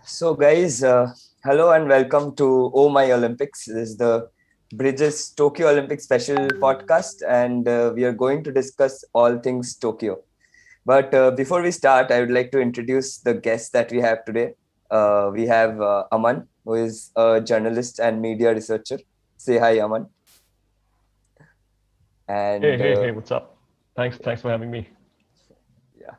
So, guys, hello and welcome to Oh My Olympics. This is the Bridges Tokyo Olympics special podcast, and we are going to discuss all things Tokyo. But before we start, I would like to introduce the guests that we have today. We have Aman, who is a journalist and media researcher. Say hi, Aman. Hey, And hey, hey, what's up? Thanks for having me. yeah,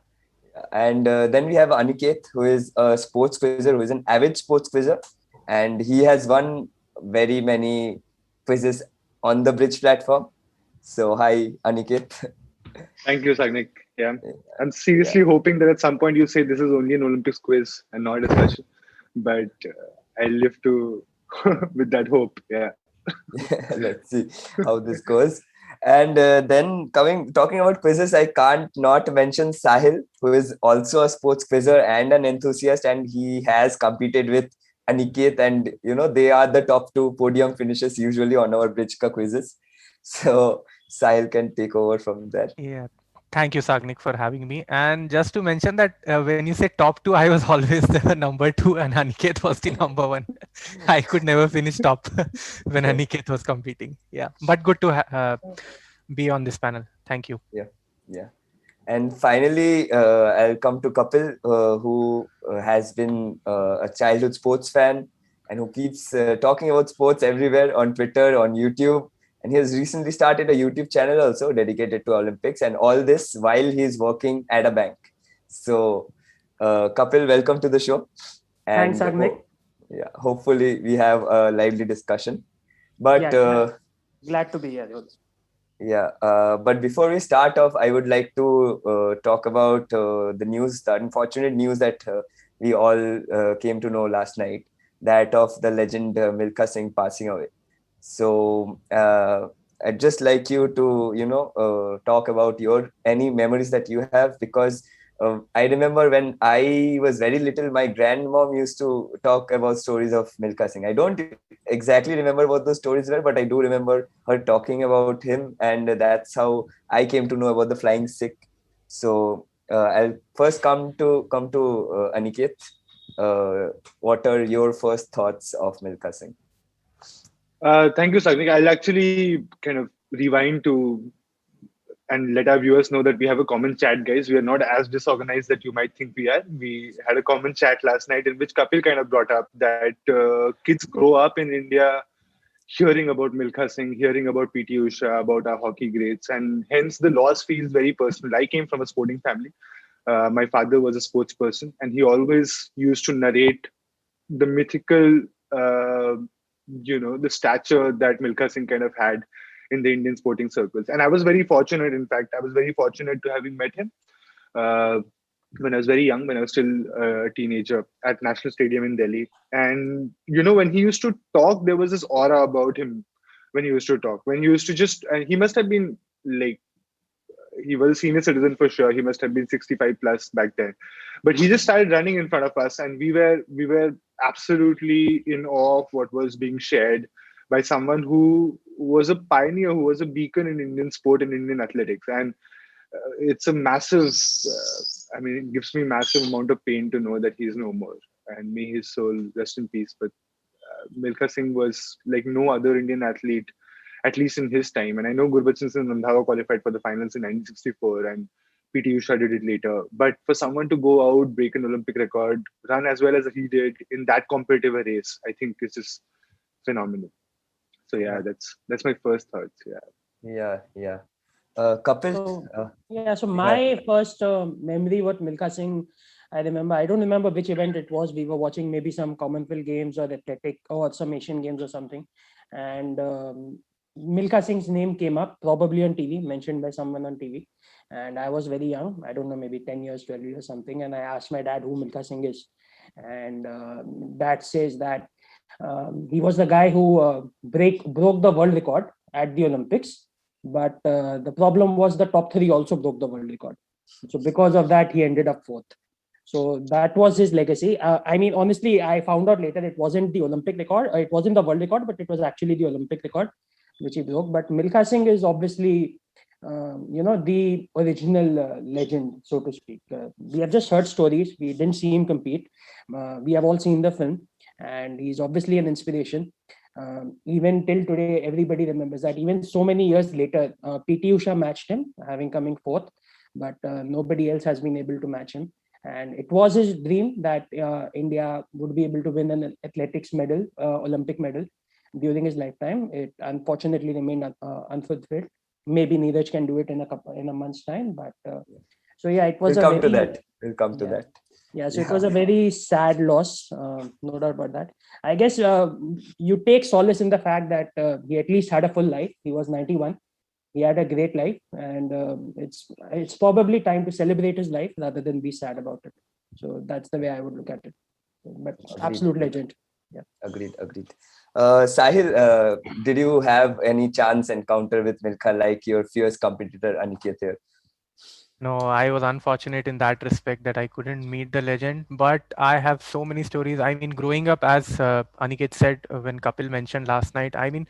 and then we have Aniket, who is a sports quizzer, who is an avid sports quizzer, and he has won very many quizzes on the Bridge platform. So, hi, Aniket. Thank you, Sagnik. Yeah. I'm Yeah, seriously hoping that at some point you say this is only an Olympics quiz and not a discussion. But I live to with that hope. Yeah. let's see how this goes. And then talking about quizzes, I can't not mention Sahil, who is also a sports quizzer and an enthusiast, and he has competed with Aniket, and they are the top two podium finishers usually on our Bridgeka quizzes. So Sahil can take over from there. Yeah. Thank you, Sagnik, for having me. And just to mention that when you say top two, I was always the number two and Aniket was the number one. I could never finish top when Aniket was competing. Yeah. But good to be on this panel. Thank you. Yeah. And finally, I'll come to Kapil, who has been a childhood sports fan and who keeps talking about sports everywhere on Twitter, on YouTube. And he has recently started a YouTube channel also dedicated to Olympics, and all this while he's working at a bank. So, Kapil, welcome to the show. Thanks, And Agnik. yeah, hopefully we have a lively discussion. But Yeah, glad to be here. yeah, but before we start off, I would like to talk about the news, the unfortunate news that we all came to know last night, that of the legend Milka Singh passing away. So I'd just like you to, talk about your any memories that you have, because I remember when I was very little, my grandmom used to talk about stories of Milka Singh. I don't exactly remember what those stories were, but I do remember her talking about him, and that's how I came to know about the Flying Sikh. So I'll first come to Aniket. What are your first thoughts of Milka Singh? Thank you, Sagnik. I'll actually kind of rewind to and let our viewers know that we have a common chat, guys. We are not as disorganized that you might think we are. We had a common chat last night in which Kapil kind of brought up that kids grow up in India hearing about Milkha Singh, hearing about PT Usha, about our hockey greats, and hence the loss feels very personal. I came from a sporting family. My father was a sports person, and he always used to narrate the mythical, the stature that Milkha Singh kind of had in the Indian sporting circles. And I was very fortunate. In fact, I was very fortunate to having met him. Uh, when I was very young, when I was still a teenager at National Stadium in Delhi. And, when he used to talk, there was this aura about him when he used to talk. When he used to and he must have been like, he was a senior citizen for sure. He must have been 65 plus back then. But he just started running in front of us, and we were absolutely in awe of what was being shared by someone who was a pioneer, who was a beacon in Indian sport and Indian athletics. And it's a massive it gives me massive amount of pain to know that he's no more, and may his soul rest in peace. But Milkha Singh was like no other Indian athlete, at least in his time. And I know Gurbachan Singh Randhawa qualified for the finals in 1964, and PT Usha did it later. But for someone to go out, break an Olympic record, run as well as he did in that competitive a race, I think is just phenomenal. So yeah, that's my first thoughts. Yeah. Yeah. Kapil, So my first memory with Milkha Singh, I don't remember which event it was. We were watching maybe some Commonwealth Games or Athletic or some Asian Games or something. And Milkha Singh's name came up, probably on TV, mentioned by someone on TV. And I was very young. I don't know, maybe 10 years, 12 years or something. And I asked my dad who Milkha Singh is. And dad says that he was the guy who broke the world record at the Olympics. But the problem was the top three also broke the world record. So because of that, he ended up fourth. So that was his legacy. Honestly, I found out later it wasn't the Olympic record. It wasn't the world record, but it was actually the Olympic record, which he broke. But Milkha Singh is obviously the original legend, so to speak. We have just heard stories. We didn't see him compete. We have all seen the film, and he's obviously an inspiration. Even till today, everybody remembers that. Even so many years later, PT Usha matched him, having coming fourth, but nobody else has been able to match him. And it was his dream that India would be able to win an athletics medal, Olympic medal, during his lifetime. It unfortunately remained unfulfilled. Maybe Neeraj can do it in a month's time, but so yeah, it was We'll come to that. We'll come to that. Yeah, so it was a very sad loss, no doubt about that. I guess you take solace in the fact that he at least had a full life. He was 91. He had a great life, and it's probably time to celebrate his life rather than be sad about it. So that's the way I would look at it. But absolute legend. Yeah. Agreed. Sahil, did you have any chance encounter with Milka like your fierce competitor Aniket here? No, I was unfortunate in that respect that I couldn't meet the legend, but I have so many stories. I mean, growing up, as Aniket said when Kapil mentioned last night, I mean,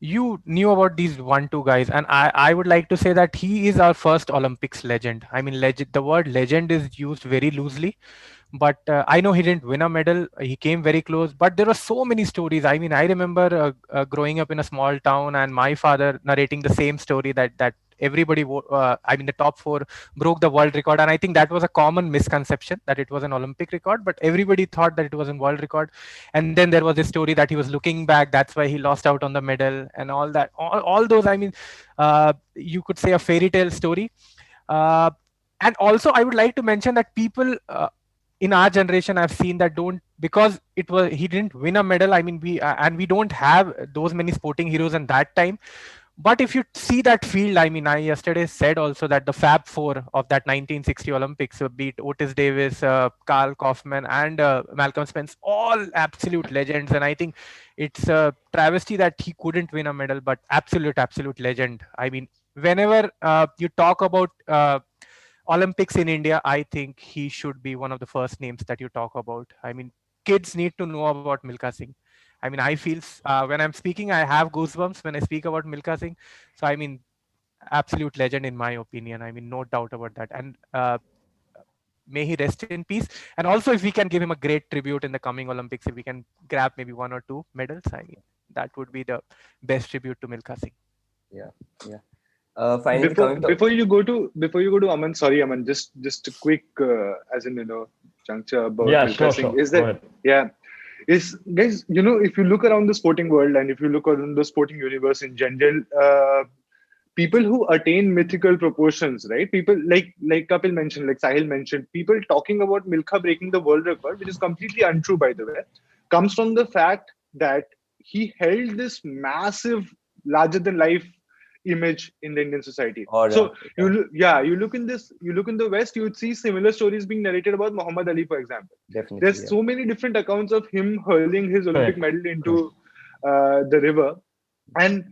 you knew about these 1-2 guys, and I would like to say that he is our first Olympics legend. I mean, the word legend is used very loosely, but I know he didn't win a medal. He came very close, but there were so many stories. I mean, I remember growing up in a small town and my father narrating the same story that everybody, I mean, the top four broke the world record. And I think that was a common misconception that it was an Olympic record, but everybody thought that it was a world record. And then there was this story that he was looking back. That's why he lost out on the medal and all that. All those, I mean, you could say a fairy tale story. And also, I would like to mention that people in our generation, I've seen that because he didn't win a medal. I mean, we don't have those many sporting heroes in that time. But if you see that field, I mean, I yesterday said also that the Fab Four of that 1960 Olympics, be it Otis Davis, Carl Kaufman, and Malcolm Spence, all absolute legends. And I think it's a travesty that he couldn't win a medal, but absolute legend. I mean, whenever you talk about Olympics in India, I think he should be one of the first names that you talk about. I mean, kids need to know about Milka Singh. I mean, I feel when I'm speaking, I have goosebumps when I speak about Milka Singh. So, I mean, absolute legend in my opinion. I mean, no doubt about that. And may he rest in peace. And also, if we can give him a great tribute in the coming Olympics, if we can grab maybe 1 or 2 medals, I mean, that would be the best tribute to Milka Singh. Yeah. Finally, before you go to Aman, sorry Aman, just a quick juncture about Milka Singh. Is that guys, if you look around the sporting world and if you look around the sporting universe in general, people who attain mythical proportions, right? People like Kapil mentioned, like Sahil mentioned, people talking about Milka breaking the world record, which is completely untrue, by the way, comes from the fact that he held this massive, larger than life image in the Indian society. You look in the West, you would see similar stories being narrated about Muhammad Ali, for example. Definitely, there's so many different accounts of him hurling his Olympic medal into the river, and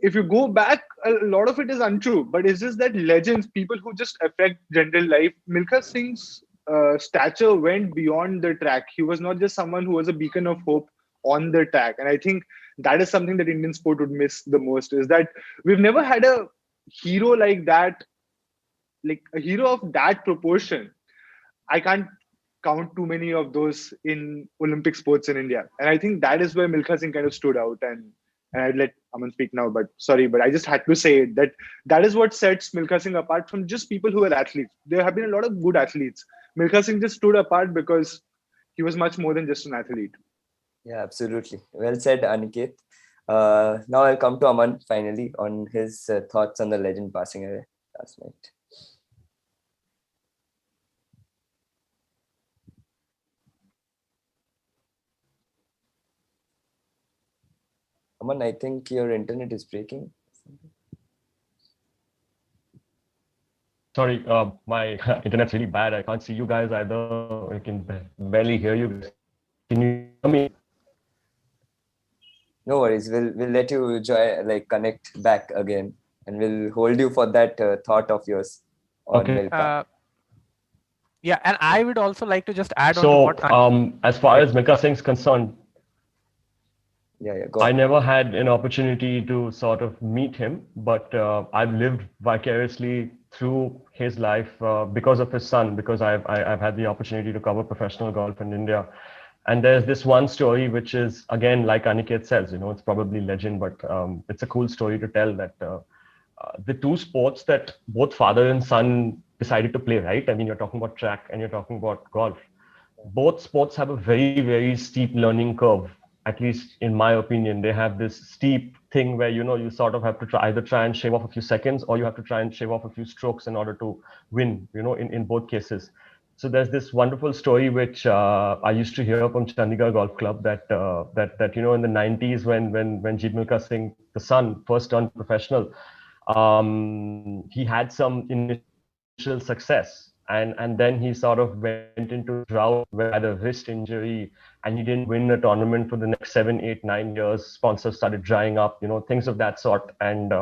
if you go back, a lot of it is untrue, but it's just that legends, people who just affect general life. Milka Singh's stature went beyond the track. He was not just someone who was a beacon of hope on the track, and I think that is something that Indian sport would miss the most, is that we've never had a hero like that, like a hero of that proportion. I can't count too many of those in Olympic sports in India. And I think that is where Milka Singh kind of stood out. And I'd let Aman speak now, but sorry, but I just had to say that is what sets Milka Singh apart from just people who are athletes. There have been a lot of good athletes. Milka Singh just stood apart because he was much more than just an athlete. Yeah, absolutely. Well said, Aniket. Now I'll come to Aman finally on his thoughts on the legend passing away last night. Aman, I think your internet is breaking. Sorry, my internet's really bad. I can't see you guys either. I can barely hear you guys. Can you hear me? No worries. We'll let you connect back again, and we'll hold you for that thought of yours on Milka. Yeah, and I would also like to just add on to what. As far as Milka Singh's concerned, Go I on. never had an opportunity to sort of meet him, but I've lived vicariously through his life because of his son, because I've had the opportunity to cover professional golf in India. And there's this one story, which is, again, like Aniket says, it's probably legend, but it's a cool story to tell that the two sports that both father and son decided to play, right? I mean, you're talking about track and you're talking about golf. Both sports have a very, very steep learning curve. At least in my opinion, they have this steep thing where you sort of have to either try and shave off a few seconds, or you have to try and shave off a few strokes in order to win. In both cases. So there's this wonderful story which I used to hear from Chandigarh Golf Club that in the 90s when Jeet Milka Singh, the son, first turned professional, he had some initial success, and then he sort of went into a drought where he had a wrist injury and he didn't win a tournament for the next 7, 8, 9 years. Sponsors started drying up, things of that sort. And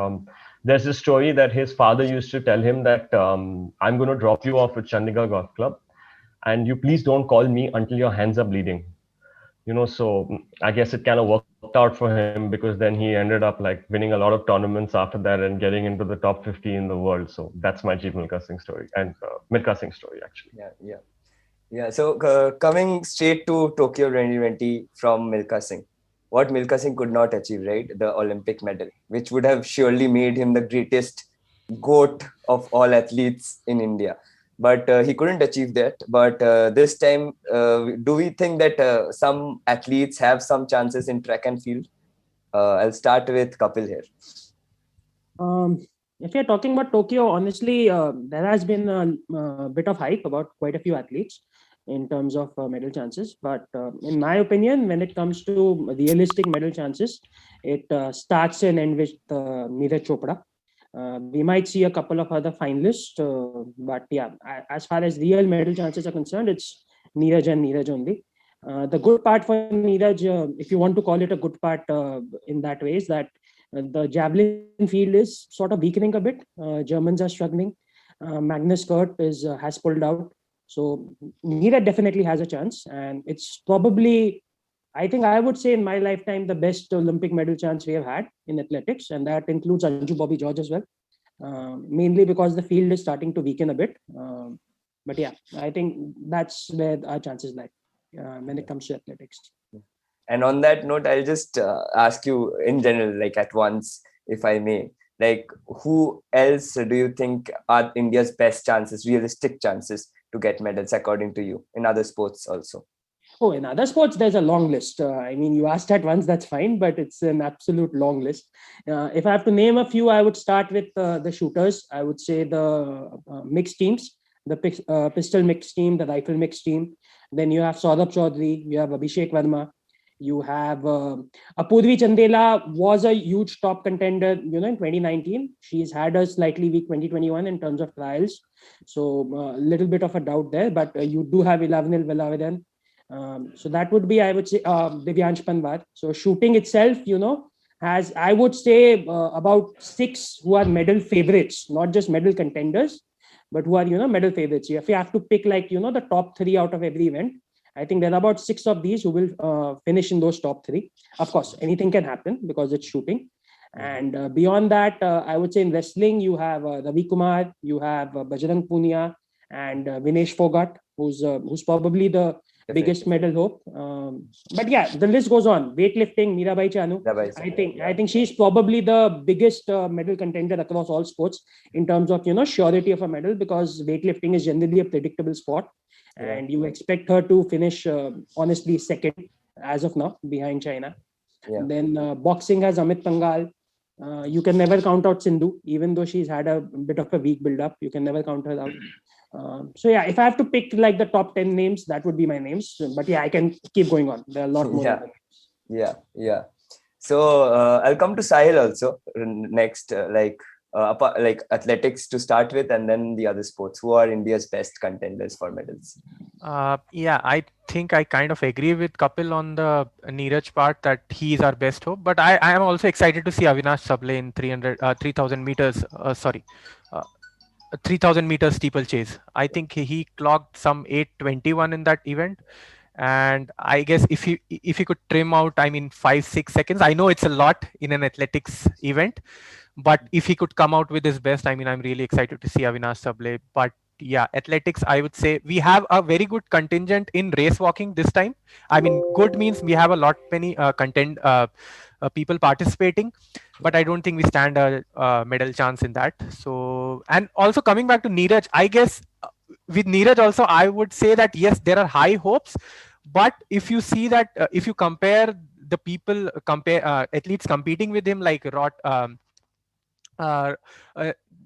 there's a story that his father used to tell him that I'm going to drop you off at Chandigarh Golf Club, and you please don't call me until your hands are bleeding. So I guess it kind of worked out for him, because then he ended up like winning a lot of tournaments after that and getting into the top 50 in the world. So that's my Jeet Milka Singh story, and Milka Singh story, actually. Yeah. So coming straight to Tokyo 2020 from Milka Singh, what Milka Singh could not achieve, right? The Olympic medal, which would have surely made him the greatest GOAT of all athletes in India. But he couldn't achieve that. But this time, do we think that some athletes have some chances in track and field? I'll start with Kapil here. If you're talking about Tokyo, honestly, there has been a bit of hype about quite a few athletes in terms of medal chances. But in my opinion, when it comes to realistic medal chances, it starts and ends with Neeraj Chopra. We might see a couple of other finalists, but yeah, as far as real medal chances are concerned, it's Neeraj and Neeraj only. The good part for Neeraj, if you want to call it a good part in that way, is that the javelin field is sort of weakening a bit. Germans are struggling. Magnus Kurt has pulled out. So Neeraj definitely has a chance, and it's probably, I think I would say in my lifetime, the best Olympic medal chance we have had in athletics, and that includes Anju Bobby George as well. Mainly because the field is starting to weaken a bit. But yeah, I think that's where our chances lie when it comes to athletics. And on that note, I'll just ask you in general, like at once, if I may, like who else do you think are India's best chances, realistic chances to get medals according to you in other sports also? Oh, in other sports, there's a long list. I mean, you asked at once, that's fine, but it's an absolute long list. If I have to name a few, I would start with the shooters. I would say the mixed teams, the pistol mixed team, the rifle mixed team. Then you have Saurabh Chaudhary, you have Abhishek Verma, you have Apurvi Chandela was a huge top contender, in 2019. She's had a slightly weak 2021 in terms of trials. So a little bit of a doubt there, but you do have Ilavanil Velavedan. So that would be, I would say, Divyansh Panwar. So shooting itself, has, I would say, about 6 who are medal favorites, not just medal contenders, but who are, medal favorites. If you have to pick like, the top 3 out of every event, I think there are about 6 of these who will finish in those top 3. Of course, anything can happen because it's shooting. And beyond that, I would say in wrestling, you have Ravi Kumar, you have Bajrang Punia, and Vinesh Fogart, who's probably the biggest medal hope. But yeah, the list goes on. Weightlifting, Mirabai Chanu. I think she's probably the biggest medal contender across all sports in terms of surety of a medal, because weightlifting is generally a predictable sport, and you expect her to finish honestly second as of now behind China. Then boxing has Amit Pangal. You can never count out Sindhu, even though she's had a bit of a weak build-up. You can never count her out. So yeah, if I have to pick like the top 10 names, that would be my names. But yeah, I can keep going on. There are a lot more. Yeah. So I'll come to Sahil also next, like athletics to start with, and then the other sports. Who are India's best contenders for medals? Yeah, I think I kind of agree with Kapil on the Neeraj part that he is our best hope. But I am also excited to see Avinash Sable in 3,000 meters. 3,000 meters steeplechase. I think he clocked some 8:21 in that event, And I guess if he could trim out, I mean, 5-6 seconds, I know it's a lot in an athletics event, but if he could come out with his best, I mean, I'm really excited to see Avinash Sable. But yeah, athletics, I would say we have a very good contingent in race walking this time. I mean, good means we have a lot many people participating, but I don't think we stand a medal chance in that. So, and also coming back to Neeraj, I guess with Neeraj also, I would say that yes, there are high hopes, but if you see that if you compare the people, compare athletes competing with him, like uh, uh,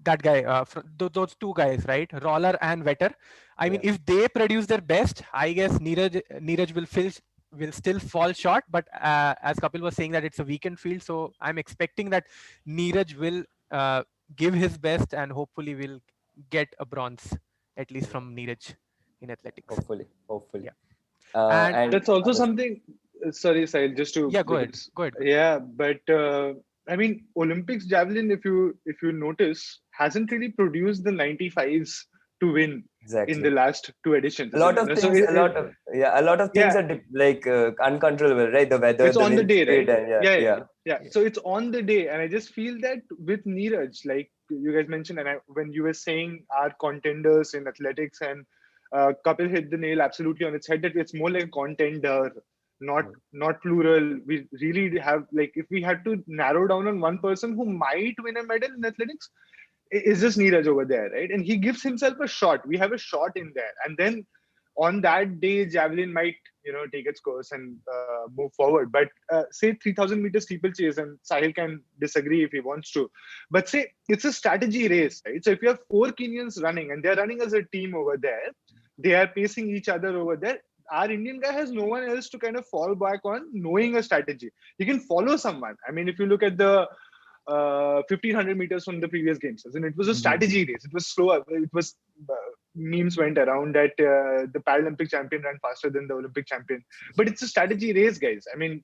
that guy, those two guys, right, Roller and Vetter. I mean, if they produce their best, I guess Neeraj will still fall short. But as Kapil was saying, that it's a weekend field, so I'm expecting that Neeraj will give his best, and hopefully will get a bronze, at least from Neeraj in athletics. Hopefully. Yeah. And that's also something. Sorry, Sahil, just to yeah, go ahead. Yeah, but I mean, Olympics javelin, if you notice, hasn't really produced the 95s to win in the last two editions. A lot of things, a lot of things are like uncontrollable, right? The weather, it's the on the wind day, speed, right? and Yeah. So it's on the day, and I just feel that with Neeraj, like you guys mentioned, and when you were saying our contenders in athletics, and Kapil hit the nail absolutely on its head, that it's more like a contender, not plural. We really have, like, if we had to narrow down on one person who might win a medal in athletics, is just Neeraj over there, right? And he gives himself a shot. We have a shot in there, and then on that day, javelin might take its course and move forward. But say 3,000 meter steeplechase, and Sahil can disagree if he wants to, but say it's a strategy race, right? So if you have four Kenyans running and they're running as a team over there, they are pacing each other over there. Our Indian guy has no one else to kind of fall back on, knowing a strategy. He can follow someone. I mean, if you look at the 1,500 meters from the previous games, and it was a strategy race. It was slower. It was memes went around that the Paralympic champion ran faster than the Olympic champion, but it's a strategy race, guys. I mean,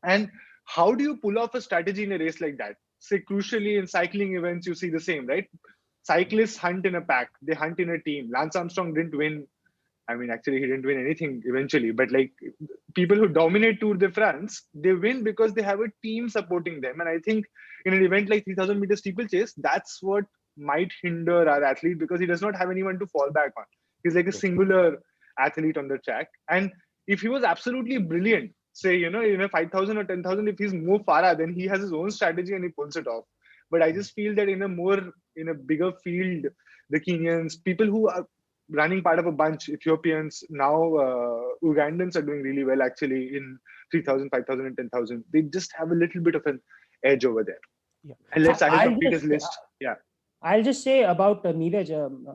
and how do you pull off a strategy in a race like that? Say, crucially, in cycling events, you see the same, right? Cyclists hunt in a pack. They hunt in a team. Lance Armstrong didn't win. I mean, actually, he didn't win anything eventually, but like people who dominate Tour de France, they win because they have a team supporting them. And I think in an event like 3,000 meter steeplechase, that's what might hinder our athlete, because he does not have anyone to fall back on. He's like a singular athlete on the track. And if he was absolutely brilliant, say, in a 5,000 or 10,000, if he's Mo Farah, then he has his own strategy and he pulls it off. But I just feel that in a bigger field, the Kenyans, people who are running part of a bunch, Ethiopians, now Ugandans are doing really well actually in 3,000, 5,000 and 10,000. They just have a little bit of an edge over there. Yeah. And let's complete his list. I'll just say about Neeraj,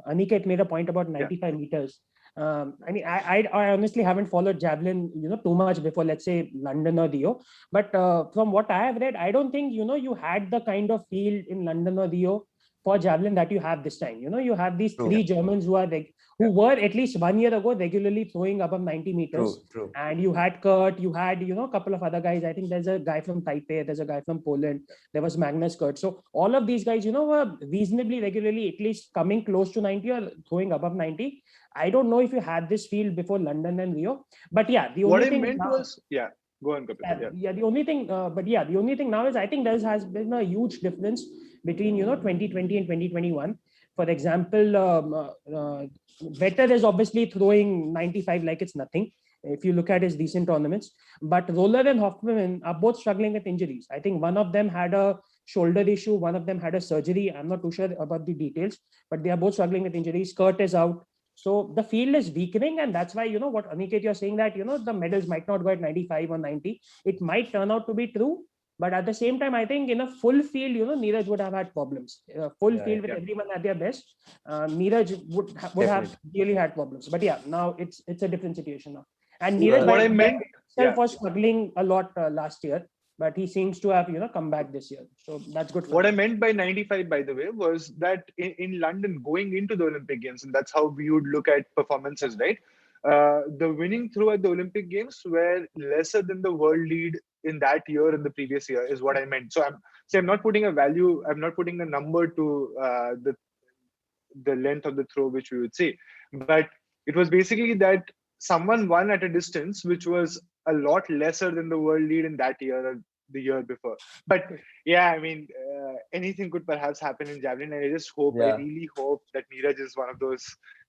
Aniket made a point about 95 meters. I mean, I honestly haven't followed javelin, too much before, let's say, London or Rio. But from what I have read, I don't think, you had the kind of field in London or Rio for javelin that you have this time. You have these three Germans who were at least 1 year ago regularly throwing above 90 meters. True. And you had Kurt, you had, a couple of other guys. I think there's a guy from Taipei, there's a guy from Poland, there was Magnus Kurt. So all of these guys, were reasonably regularly at least coming close to 90 or throwing above 90. I don't know if you had this field before London and Rio, but yeah, the only thing go on, Kapil. The only thing, the only thing now is I think there has been a huge difference between 2020 and 2021. For example, Vetter is obviously throwing 95 like it's nothing, if you look at his recent tournaments. But Roller and Hoffman are both struggling with injuries. I think one of them had a shoulder issue, one of them had a surgery. I'm not too sure about the details, but they are both struggling with injuries. Kurt is out. So the field is weakening, and that's why, what Aniket, you're saying that, the medals might not go at 95 or 90. It might turn out to be true. But at the same time, I think in a full field, Neeraj would have had problems. Field with everyone at their best, Neeraj would have really had problems. But yeah, now it's a different situation now. And Neeraj was struggling a lot last year, but he seems to have come back this year. So that's good. What I meant by 95, by the way, was that in London, going into the Olympic Games, and that's how we would look at performances, right? The winning through at the Olympic Games were lesser than the world lead in that year and the previous year, is what I meant. So I'm not putting a value, I'm not putting a number to the length of the throw, which we would say. But it was basically that someone won at a distance which was a lot lesser than the world lead in that year or the year before. But yeah, I mean, anything could perhaps happen in javelin, and I just hope, I really hope that Neeraj is one of those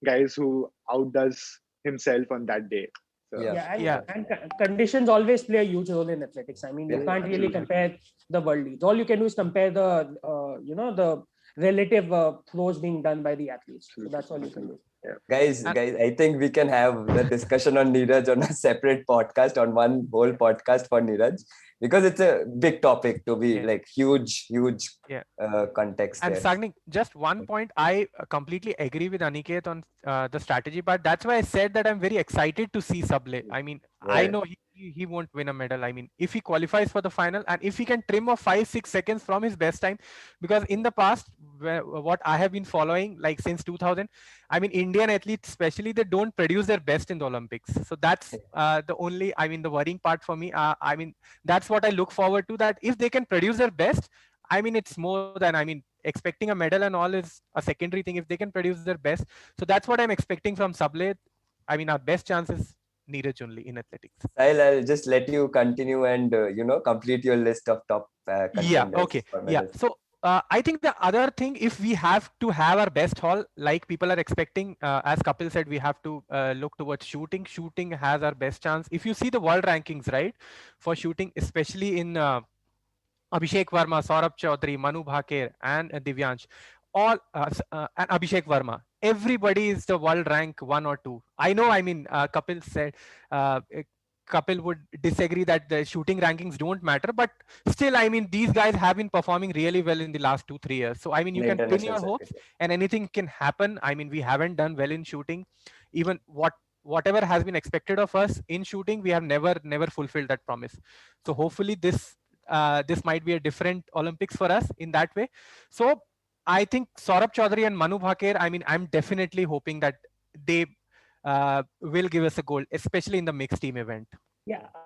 guys who outdoes himself on that day. So, and conditions always play a huge role in athletics. I mean, you can't really compare the world leads. All you can do is compare the the relative throws being done by the athletes. So that's all you can do. Guys, I think we can have the discussion on Neeraj on a separate podcast, on one whole podcast for Neeraj, because it's a big topic to be like huge context. And Sagnik, just one point, I completely agree with Aniket on the strategy part. That's why I said that I'm very excited to see Sable. I mean, I know he won't win a medal. I mean, if he qualifies for the final and if he can trim off 5-6 seconds from his best time, because in the past, what I have been following, like since 2000, I mean, Indian athletes especially, they don't produce their best in the Olympics. So that's the only, I mean, the worrying part for me. I mean, that's what I look forward to, that if they can produce their best, I mean, it's more than, I mean, expecting a medal and all is a secondary thing if they can produce their best. So that's what I'm expecting from Sable. I mean, our best chances Neeraj only in athletics. I'll just let you continue and complete your list of top contenders. So I think the other thing, if we have to have our best haul, like people are expecting, as Kapil said, we have to look towards shooting. Shooting has our best chance. If you see the world rankings, right, for shooting, especially in Abhishek Verma, Saurabh Chaudhary, Manu Bhaker, and Divyansh, all and Abhishek Verma. Everybody is the world rank 1 or 2. I know. I mean, Kapil said. Kapil would disagree that the shooting rankings don't matter, but still, I mean, these guys have been performing really well in the last 2-3 years. So, I mean, you can pin your hopes, and anything can happen. I mean, we haven't done well in shooting. Even whatever has been expected of us in shooting, we have never fulfilled that promise. So, hopefully, this might be a different Olympics for us in that way. So, I think Saurabh Chaudhary and Manu Bhaker, I mean, I'm definitely hoping that they will give us a gold, especially in the mixed team event. Yeah, I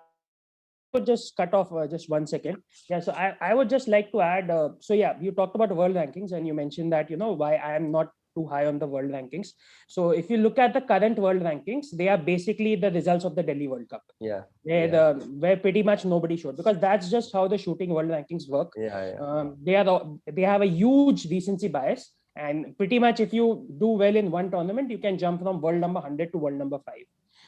would just cut off just 1 second. Yeah, so I would just like to add. So yeah, you talked about world rankings, and you mentioned that why I am not too high on the world rankings. So if you look at the current world rankings, they are basically the results of the Delhi World Cup. Where pretty much nobody showed, because that's just how the shooting world rankings work. They have a huge recency bias. And pretty much if you do well in one tournament, you can jump from world number 100 to world number 5.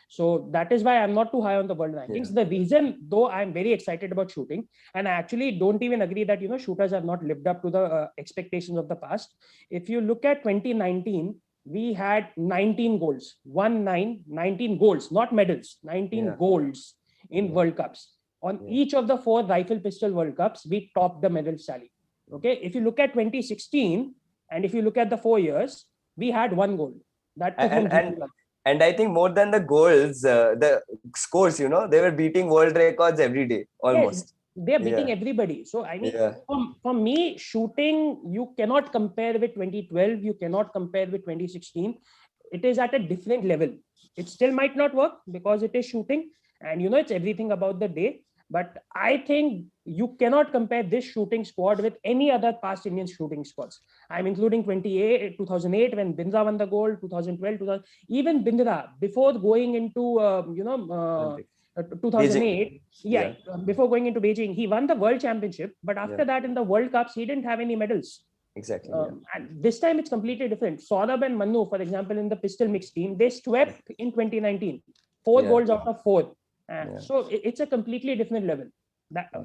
So that is why I'm not too high on the world rankings. The reason, though, I'm very excited about shooting, and I actually don't even agree that, shooters have not lived up to the expectations of the past. If you look at 2019, we had 19 goals, 19 goals, not medals, 19 goals in World Cups. On each of the 4 rifle pistol World Cups, we topped the medal tally. Okay. If you look at 2016, and if you look at the 4 years, we had 1 goal. And I think more than the goals, the scores, they were beating world records every day, almost. Yes, they're beating everybody. So, I mean, for me, shooting, you cannot compare with 2012. You cannot compare with 2016. It is at a different level. It still might not work because it is shooting. And, it's everything about the day. But I think you cannot compare this shooting squad with any other past Indian shooting squads. I'm including 2008 when Bindra won the gold, 2012, even Bindra, before going into, 2008, before going into Beijing, he won the world championship. But after that, in the World Cups, he didn't have any medals. Exactly. And this time it's completely different. Saurabh and Manu, for example, in the pistol mixed team, they swept in 2019, 4 goals out of 4. So it's a completely different level.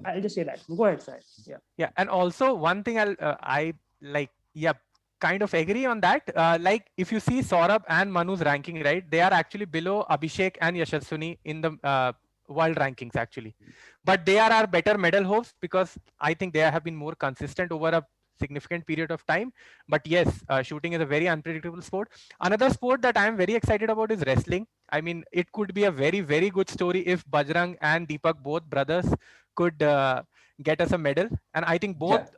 I'll just say that. Go ahead, Sai. And also one thing kind of agree on that. Like if you see Saurabh and Manu's ranking, right, they are actually below Abhishek and Yashaswini in the world rankings actually. But they are our better medal hopes because I think they have been more consistent over a significant period of time. But yes, shooting is a very unpredictable sport. Another sport that I am very excited about is wrestling. I mean, it could be a very, very good story if Bajrang and Deepak, both brothers, could get us a medal. And I think both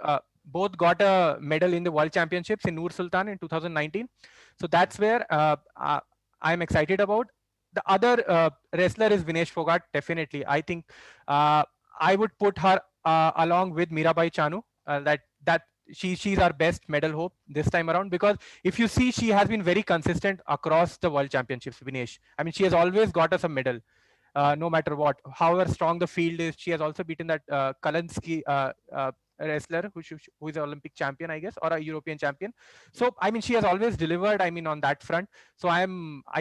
got a medal in the World Championships in Nur Sultan in 2019. So that's where I'm excited about. The other wrestler is Vinesh Fogart, definitely. I think I would put her along with Mirabai Chanu. she's our best medal hope this time around, because if you see, she has been very consistent across the world championships, Vinesh. I mean, she has always got us a medal, no matter what, however strong the field is. She has also beaten that Kalinsky wrestler who is an Olympic champion, I guess, or a European champion. So I mean, she has always delivered, I mean, on that front. So I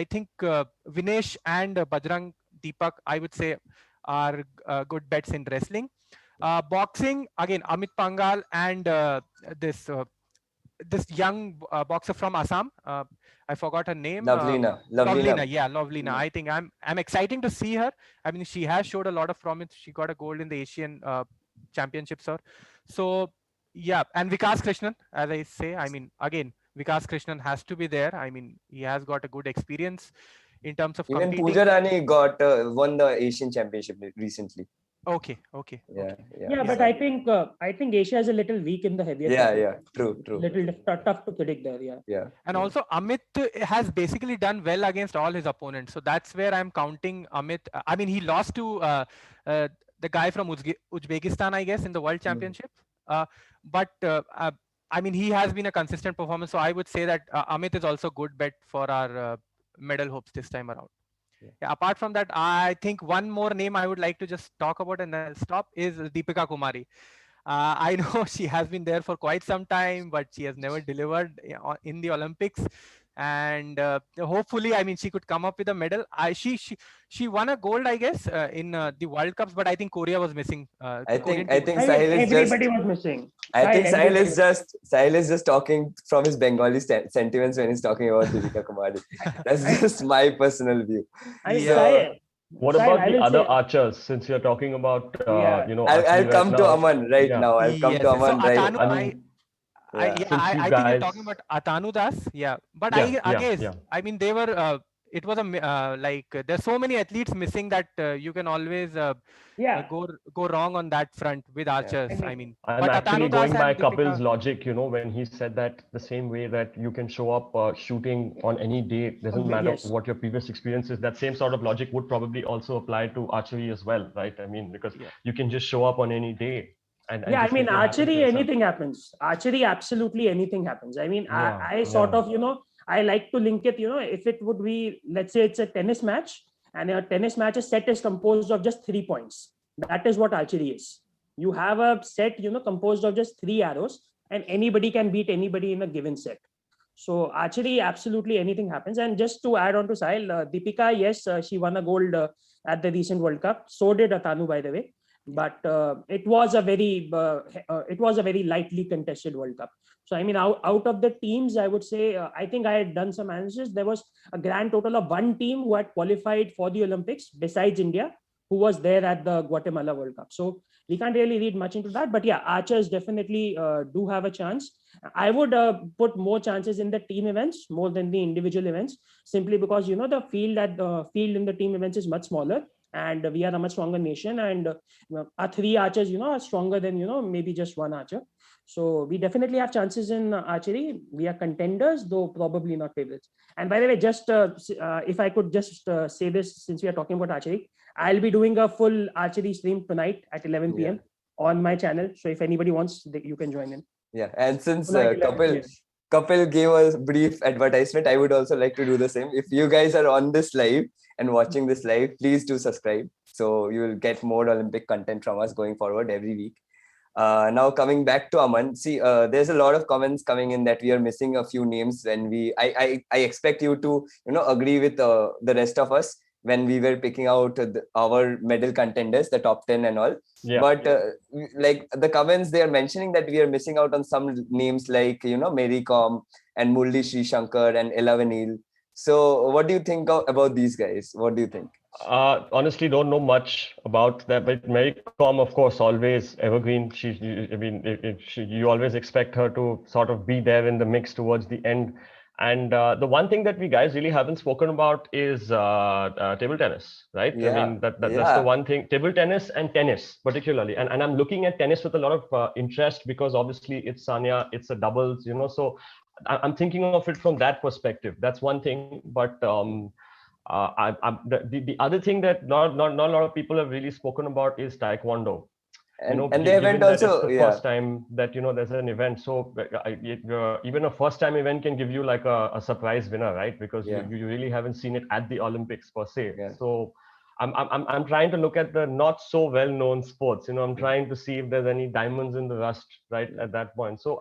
think Vinesh and Bajrang Deepak, I would say, are good bets in wrestling. Boxing, again, Amit Pangal and this this young boxer from Assam. I forgot her name. Lovelina. Yeah, Lovelina. I think I'm exciting to see her. I mean, she has showed a lot of promise. She got a gold in the Asian championships, so yeah. And Vikas Krishnan, as I say, I mean, again, Vikas Krishnan has to be there. I mean, he has got a good experience in terms of Even competing. Pooja Rani won the Asian championship recently. Okay. Yeah, but I think Asia is a little weak in the heavier. Yeah, true. Little tough to predict there. Yeah. And also Amit has basically done well against all his opponents, so that's where I'm counting Amit. I mean, he lost to the guy from Uzbekistan, I guess, in the World Championship. But I mean, he has been a consistent performance, so I would say that Amit is also good bet for our medal hopes this time around. Yeah, apart from that, I think one more name I would like to just talk about and then stop is Deepika Kumari. I know she has been there for quite some time, but she has never delivered in the Olympics. And hopefully, I mean, she could come up with a medal. She won a gold, I guess, in the World Cups, but I think Korea was missing. I think Sahil is everybody was missing. I think Sahil is just talking from his Bengali sentiments when he's talking about Deepika Kumari. That's just my personal view. What about the other archers? Since you're talking about, I'll come to Aman right now. I'll come to Aman right. I think you're talking about Atanu Das, but I guess I mean, they were it was a like there's so many athletes missing that you can always go wrong on that front with archers. I mean, I'm actually going by Kapil's logic, when he said that the same way that you can show up shooting on any day, doesn't matter what your previous experience is, that same sort of logic would probably also apply to archery as well, right? I mean, because you can just show up on any day. And I mean, archery, anything happens. Archery, absolutely anything happens. I mean, I sort of, I like to link it, if it would be, let's say it's a tennis match, and a tennis match's set is composed of just 3 points. That is what archery is. You have a set, composed of just 3 arrows, and anybody can beat anybody in a given set. So archery, absolutely anything happens. And just to add on to Sahil, Deepika, yes, she won a gold at the recent World Cup. So did Atanu, by the way. But it was a very lightly contested World Cup. So I mean, out of the teams, I would say I think I had done some analysis. There was a grand total of 1 team who had qualified for the Olympics besides India, who was there at the Guatemala World Cup. So we can't really read much into that. But yeah, archers definitely do have a chance. I would put more chances in the team events more than the individual events, simply because the field in the team events is much smaller. And we are a much stronger nation, and our 3 archers, are stronger than, maybe just 1 archer. So we definitely have chances in archery. We are contenders, though probably not favorites. And by the way, just if I could just say this, since we are talking about archery, I'll be doing a full archery stream tonight at 11 p.m. on my channel. So if anybody wants, you can join in. Yeah, and since Kapil gave a brief advertisement, I would also like to do the same. If you guys are on this live and watching this live, please do subscribe. So you will get more Olympic content from us going forward every week. Now coming back to Aman, see, there's a lot of comments coming in that we are missing a few names when I expect you to, agree with the rest of us when we were picking out our medal contenders, the top 10 and all. But like the comments, they are mentioning that we are missing out on some names like, Mary Kom and Murli Sri Shankar and Ella Vanil. So what do you think about these guys? What do you think? Honestly, don't know much about that. But Mary Kom, of course, always evergreen. You always expect her to sort of be there in the mix towards the end. And the one thing that we guys really haven't spoken about is table tennis, right? Yeah. I mean, that's the one thing. Table tennis and tennis, particularly. And I'm looking at tennis with a lot of interest because obviously it's Sanya, it's a doubles, So I'm thinking of it from that perspective. That's one thing. But the other thing that not a lot of people have really spoken about is taekwondo. And they haven't given that also, it's the yeah. first time that there's an event, so even a first time event can give you like a surprise winner, right? Because Yeah. you really haven't seen it at the Olympics per se. Yeah. So I'm trying to look at the not so well known sports. I'm trying to see if there's any diamonds in the rust right at that point. So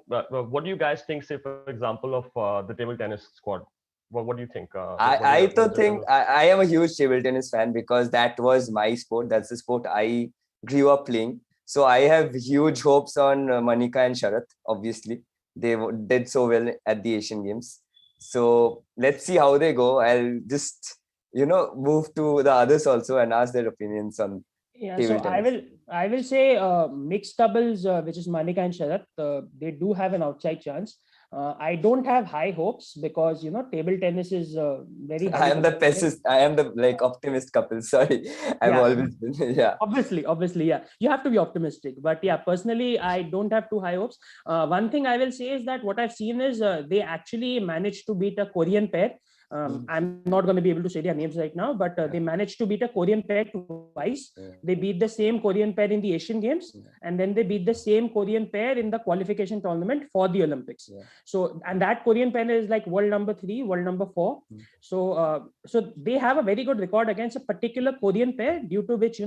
what do you guys think, say for example, of the table tennis squad? What do you think? I am a huge table tennis fan because that was my sport. That's the sport I grew up playing. So I have huge hopes on Manika and Sharath. Obviously, they did so well at the Asian Games. So let's see how they go. I'll just move to the others also and ask their opinions on table tennis. I will say mixed doubles, which is Manika and Sharath, they do have an outside chance. I don't have high hopes because table tennis is very. I am the pessimist. I am the optimist couple. Sorry, I've always been. Yeah. Obviously, yeah. You have to be optimistic, but yeah, personally, I don't have too high hopes. One thing I will say is that what I've seen is they actually managed to beat a Korean pair. I'm not going to be able to say their names right now, but they managed to beat a Korean pair twice. They beat the same Korean pair in the Asian Games, and then they beat the same Korean pair in the qualification tournament for the Olympics. So, and that Korean pair is like world number 3, world number 4. So they have a very good record against a particular Korean pair, due to which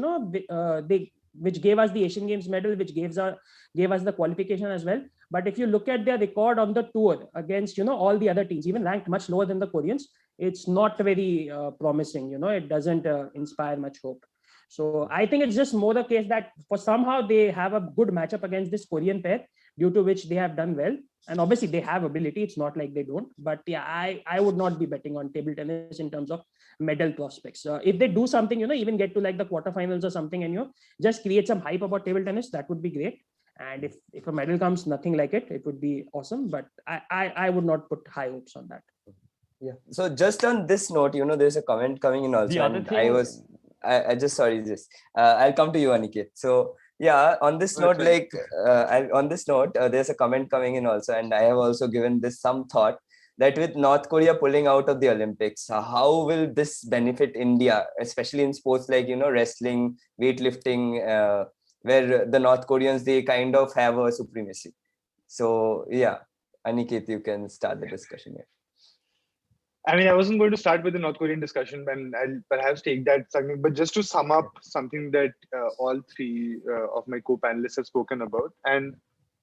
which gave us the Asian Games medal, which gave us the qualification as well. But if you look at their record on the tour against all the other teams, even ranked much lower than the Koreans, it's not very promising. It doesn't inspire much hope. So I think it's just more the case that for somehow they have a good matchup against this Korean pair, due to which they have done well. And obviously they have ability. It's not like they don't. But yeah, I would not be betting on table tennis in terms of medal prospects. If they do something, even get to like the quarterfinals or something, and just create some hype about table tennis, that would be great. And if a medal comes, nothing like it would be awesome. But I would not put high hopes on that. Yeah. So just on this note, there's a comment coming in also. The other thing, I just sorry, I'll come to you, Aniket. So yeah, on this note, there's a comment coming in also, and I have also given this some thought that with North Korea pulling out of the Olympics, how will this benefit India, especially in sports like wrestling, weightlifting, where the North Koreans, they kind of have a supremacy. So yeah, Aniket, you can start the discussion here. I mean, I wasn't going to start with the North Korean discussion, and I'll perhaps take that something. But just to sum up something that all three of my co-panelists have spoken about, and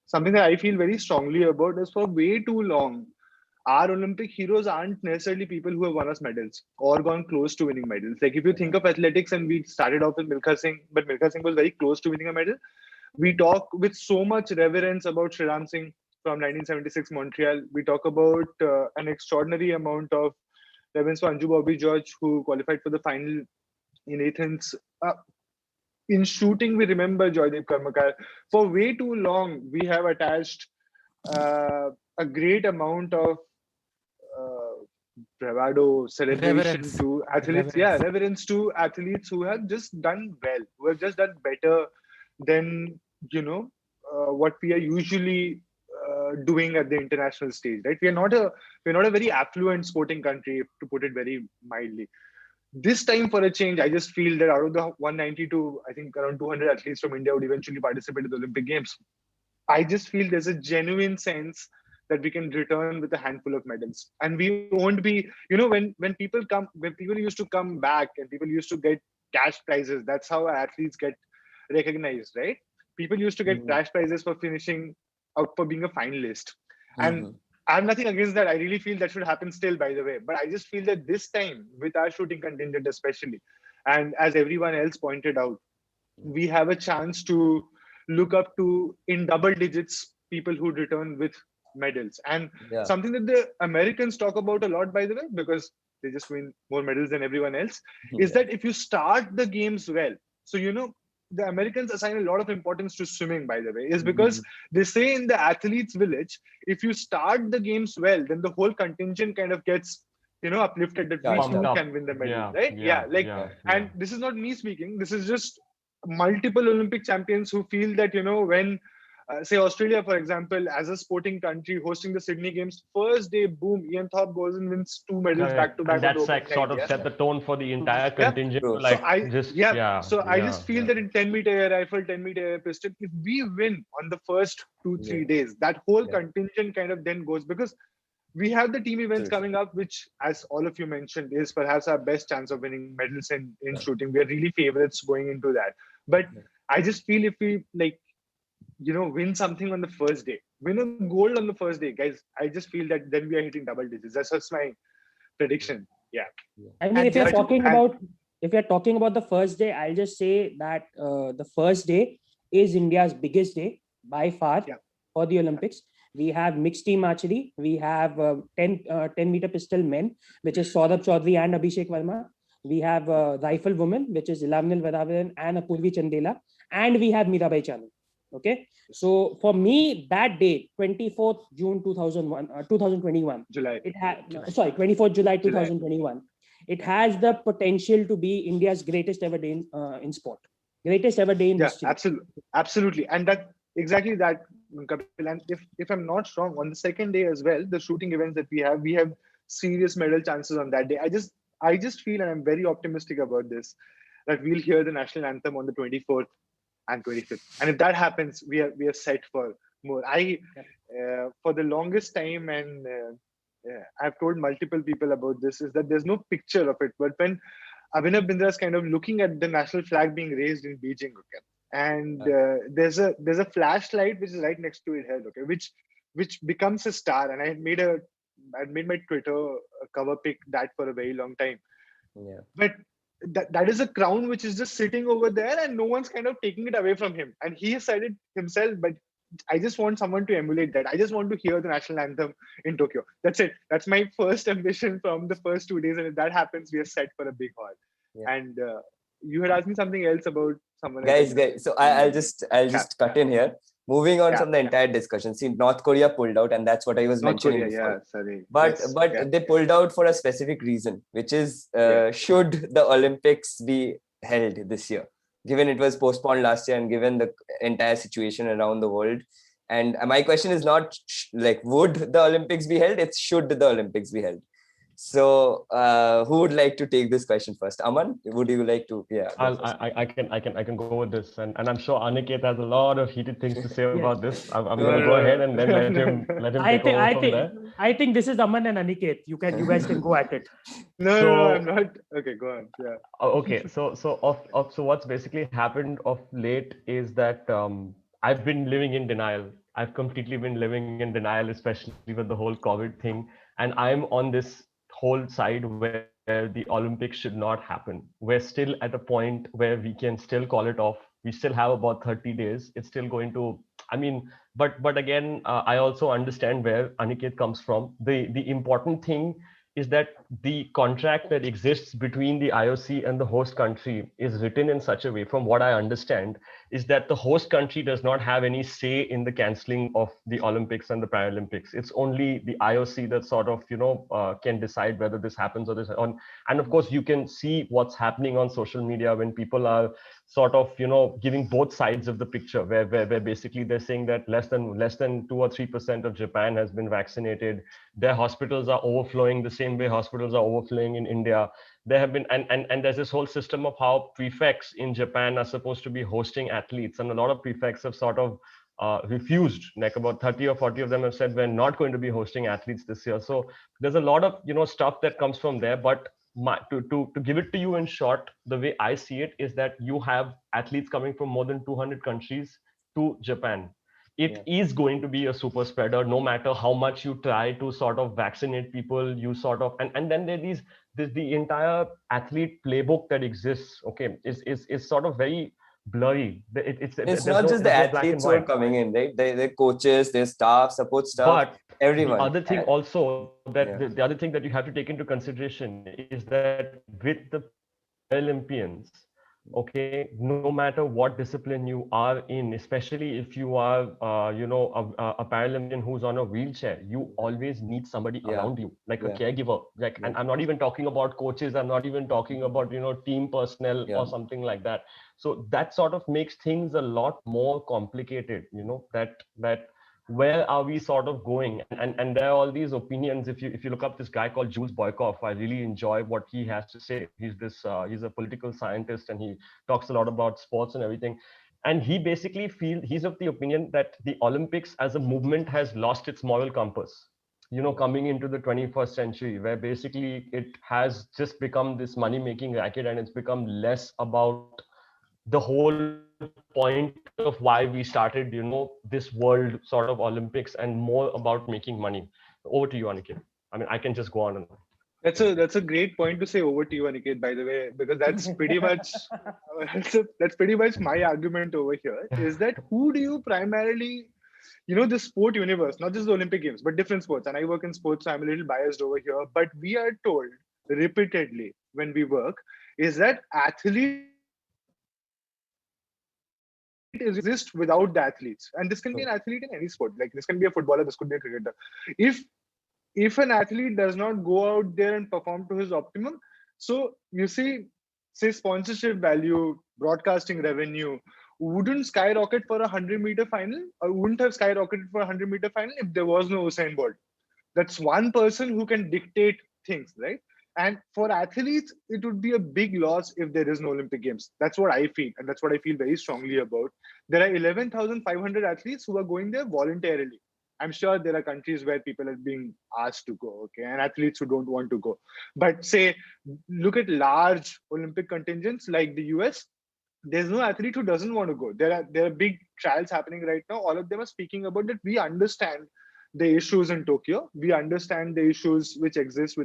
something that I feel very strongly about is for way too long, our Olympic heroes aren't necessarily people who have won us medals or gone close to winning medals. Like if you think of athletics, and we started off with Milka Singh, but Milka Singh was very close to winning a medal. We talk with so much reverence about Shriram Singh from 1976 Montreal. We talk about an extraordinary amount of reverence for Anju Bobby George, who qualified for the final in Athens. In shooting, we remember Joydeep Karmakar. For way too long, we have attached a great amount of bravado, celebration to athletes. Reverence to athletes who have just done well, who have just done better than what we are usually doing at the international stage, right? We're not a very affluent sporting country, to put it very mildly. This time, for a change, I just feel that out of the 192, I think around 200 athletes from India would eventually participate in the Olympic Games. I just feel there's a genuine sense that we can return with a handful of medals, and we won't be, when people used to come back and people used to get cash prizes. That's how athletes get recognized, right? People used to get cash prizes for finishing out, for being a finalist. And I have nothing against that. I really feel that should happen still, by the way. But I just feel that this time, with our shooting contingent especially, and as everyone else pointed out, we have a chance to look up to, in double digits, people who return with medals. And something that the Americans talk about a lot, by the way, because they just win more medals than everyone else, is that if you start the games well, so the Americans assign a lot of importance to swimming, by the way, is because they say in the athletes village, if you start the games well, then the whole contingent kind of gets uplifted, that we too can win the medal, right? And this is not me speaking. This is just multiple Olympic champions who feel that when say Australia, for example, as a sporting country hosting the Sydney Games, first day, boom, Ian Thorpe goes and wins 2 medals back Correct. to And back on the that's opening like night. sort of Yeah. set the tone for the entire Yeah. contingent True. to like I just feel that in 10-meter air rifle, 10-meter air pistol, if we win on the first 2-3 days, that whole contingent kind of then goes, because we have the team events coming up, which, as all of you mentioned, is perhaps our best chance of winning medals in shooting. We are really favorites going into that. But I just feel if we win something on the first day, win a gold on the first day, guys, I just feel that then we are hitting double digits. That's my prediction. Yeah. I mean, And if you're just talking about the first day, I'll just say that the first day is India's biggest day by far for the Olympics. We have mixed team archery. We have 10-meter pistol men, which is Saurabh Chaudhary and Abhishek Verma. We have rifle women, which is Ilamnil Vedhavan and Apurvi Chandela. And we have Mirabai Chanu. Okay. So for me, that date, 24th June 2021. July. 24th July 2021. It has the potential to be India's greatest ever day in sport. Greatest ever day in history. Absolutely. And that exactly that, Kapil. And if I'm not wrong, on the second day as well, the shooting events that we have serious medal chances on that day. I just feel, and I'm very optimistic about this, that we'll hear the national anthem on the 24th and 25th. And if that happens, we are set for more. For the longest time, and I've told multiple people about this, is that there's no picture of it. But when Abhinav Bindra is kind of looking at the national flag being raised in Beijing, okay, and there's a flashlight which is right next to it, okay, which becomes a star. And I made my Twitter cover pic that for a very long time. Yeah. But that is a crown which is just sitting over there, and no one's kind of taking it away from him. And he has said it himself, but I just want someone to emulate that. I just want to hear the national anthem in Tokyo. That's it. That's my first ambition from the first 2 days. And if that happens, we are set for a big haul. Yeah. And you had asked me something else about someone. Guys. So I'll just cut in here. Moving on from the entire discussion. See, North Korea pulled out, and that's what I was mentioning before. But they pulled out for a specific reason, which is should the Olympics be held this year, given it was postponed last year and given the entire situation around the world. And my question is not like would the Olympics be held, it's should the Olympics be held. So who would like to take this question first? Aman, would you like to? Yeah, I can go with this, and I'm sure Aniket has a lot of heated things to say about this. I'm going to go ahead and then let him take over from there. I think this is Aman and Aniket. You guys can go at it. No, I'm not. Okay, go on. Yeah. Okay, so what's basically happened of late is that I've been living in denial. I've completely been living in denial, especially with the whole COVID thing, and I'm on this whole side where the Olympics should not happen. We're still at a point where we can still call it off. We still have about 30 days. It's still going to, but again, I also understand where Aniket comes from. The important thing is that the contract that exists between the IOC and the host country is written in such a way, from what I understand, is that the host country does not have any say in the cancelling of the Olympics and the Paralympics. It's only the IOC that sort of, can decide whether this happens or this. And of course, you can see what's happening on social media when people are sort of, giving both sides of the picture, where basically they're saying that less than 2 or 3% of Japan has been vaccinated. Their hospitals are overflowing the same way hospitals are overflowing in India. There have been, and there's this whole system of how prefects in Japan are supposed to be hosting athletes, and a lot of prefects have sort of refused. Like about 30 or 40 of them have said we're not going to be hosting athletes this year. So there's a lot of stuff that comes from there. But to give it to you in short, the way I see it is that you have athletes coming from more than 200 countries to Japan. It is going to be a super spreader, no matter how much you try to sort of vaccinate people. You sort of, and then there's the entire athlete playbook that exists. Okay, is sort of very blurry. It's not just the athletes who are coming in, right? The coaches, their staff, support staff, but everyone. The other thing also that the other thing that you have to take into consideration is that with the Olympians, Okay, no matter what discipline you are in, especially if you are, a Paralympian who's on a wheelchair, you always need somebody Yeah. around you, like a Yeah. caregiver. Like, and Yeah. I'm not even talking about coaches. I'm not even talking about, team personnel Yeah. or something like that. So that sort of makes things a lot more complicated. That where are we sort of going? And there are all these opinions. If you look up this guy called Jules Boykoff, I really enjoy what he has to say. He's a political scientist, and he talks a lot about sports and everything. And he basically he's of the opinion that the Olympics as a movement has lost its moral compass. Coming into the 21st century, where basically it has just become this money-making racket, and it's become less about the whole point of why we started, this world sort of Olympics, and more about making money. Over to you, Aniket. I mean, I can just go on and on. That's a great point to say. Over to you, Aniket, by the way, because that's pretty much that's pretty much my argument over here. Is that who do you primarily, the sport universe, not just the Olympic Games, but different sports. And I work in sports, so I'm a little biased over here. But we are told repeatedly when we work is that athlete exist without the athletes. And this can be an athlete in any sport. Like this can be a footballer, this could be a cricketer. If if an athlete does not go out there and perform to his optimum, so you see, say sponsorship value, broadcasting revenue wouldn't skyrocket for a 100-meter final, or wouldn't have skyrocketed for a 100-meter final if there was no Usain Bolt. That's one person who can dictate things, right? And for athletes, it would be a big loss if there is no Olympic Games. That's what I feel, and that's what I feel very strongly about. There are 11,500 athletes who are going there voluntarily. I'm sure there are countries where people are being asked to go, okay, and athletes who don't want to go. But say, look at large Olympic contingents like the US. There's no athlete who doesn't want to go. There are big trials happening right now. All of them are speaking about that. We understand the issues in Tokyo. We understand the issues which exist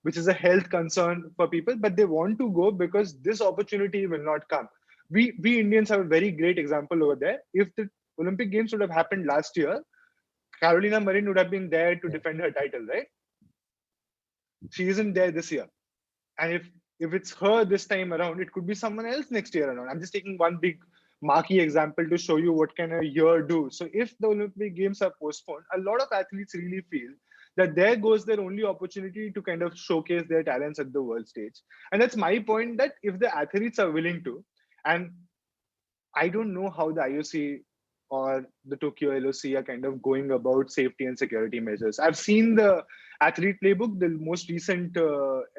which is a health concern for people, but they want to go because this opportunity will not come. We Indians have a very great example over there. If the Olympic Games would have happened last year, Carolina Marin would have been there to defend her title, right? She isn't there this year. And if it's her this time around, it could be someone else next year around. I'm just taking one big marquee example to show you what can a year do. So if the Olympic Games are postponed, a lot of athletes really feel that there goes their only opportunity to kind of showcase their talents at the world stage. And that's my point, that if the athletes are willing to, and I don't know how the IOC or the Tokyo LOC are kind of going about safety and security measures. I've seen the athlete playbook, the most recent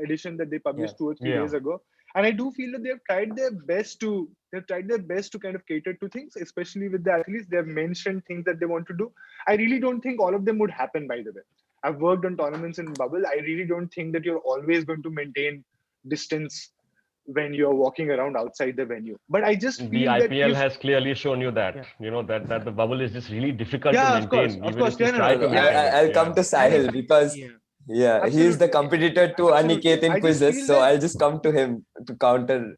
edition that they published 2 or 3 days ago, and I do feel that they've tried their best to kind of cater to things, especially with the athletes. They've mentioned things that they want to do. I really don't think all of them would happen, by the way. I've worked on tournaments in bubble. I really don't think that you're always going to maintain distance when you're walking around outside the venue. But I just The feel that IPL has clearly shown you that, that the bubble is just really difficult to yeah, maintain, of even course, if you yeah, no, try no, to No, maintain it. I'll come to And in Sahil fact, because he is the absolutely, competitor to absolutely. Aniket in I just quizzes. feel So that I'll just come to him to counter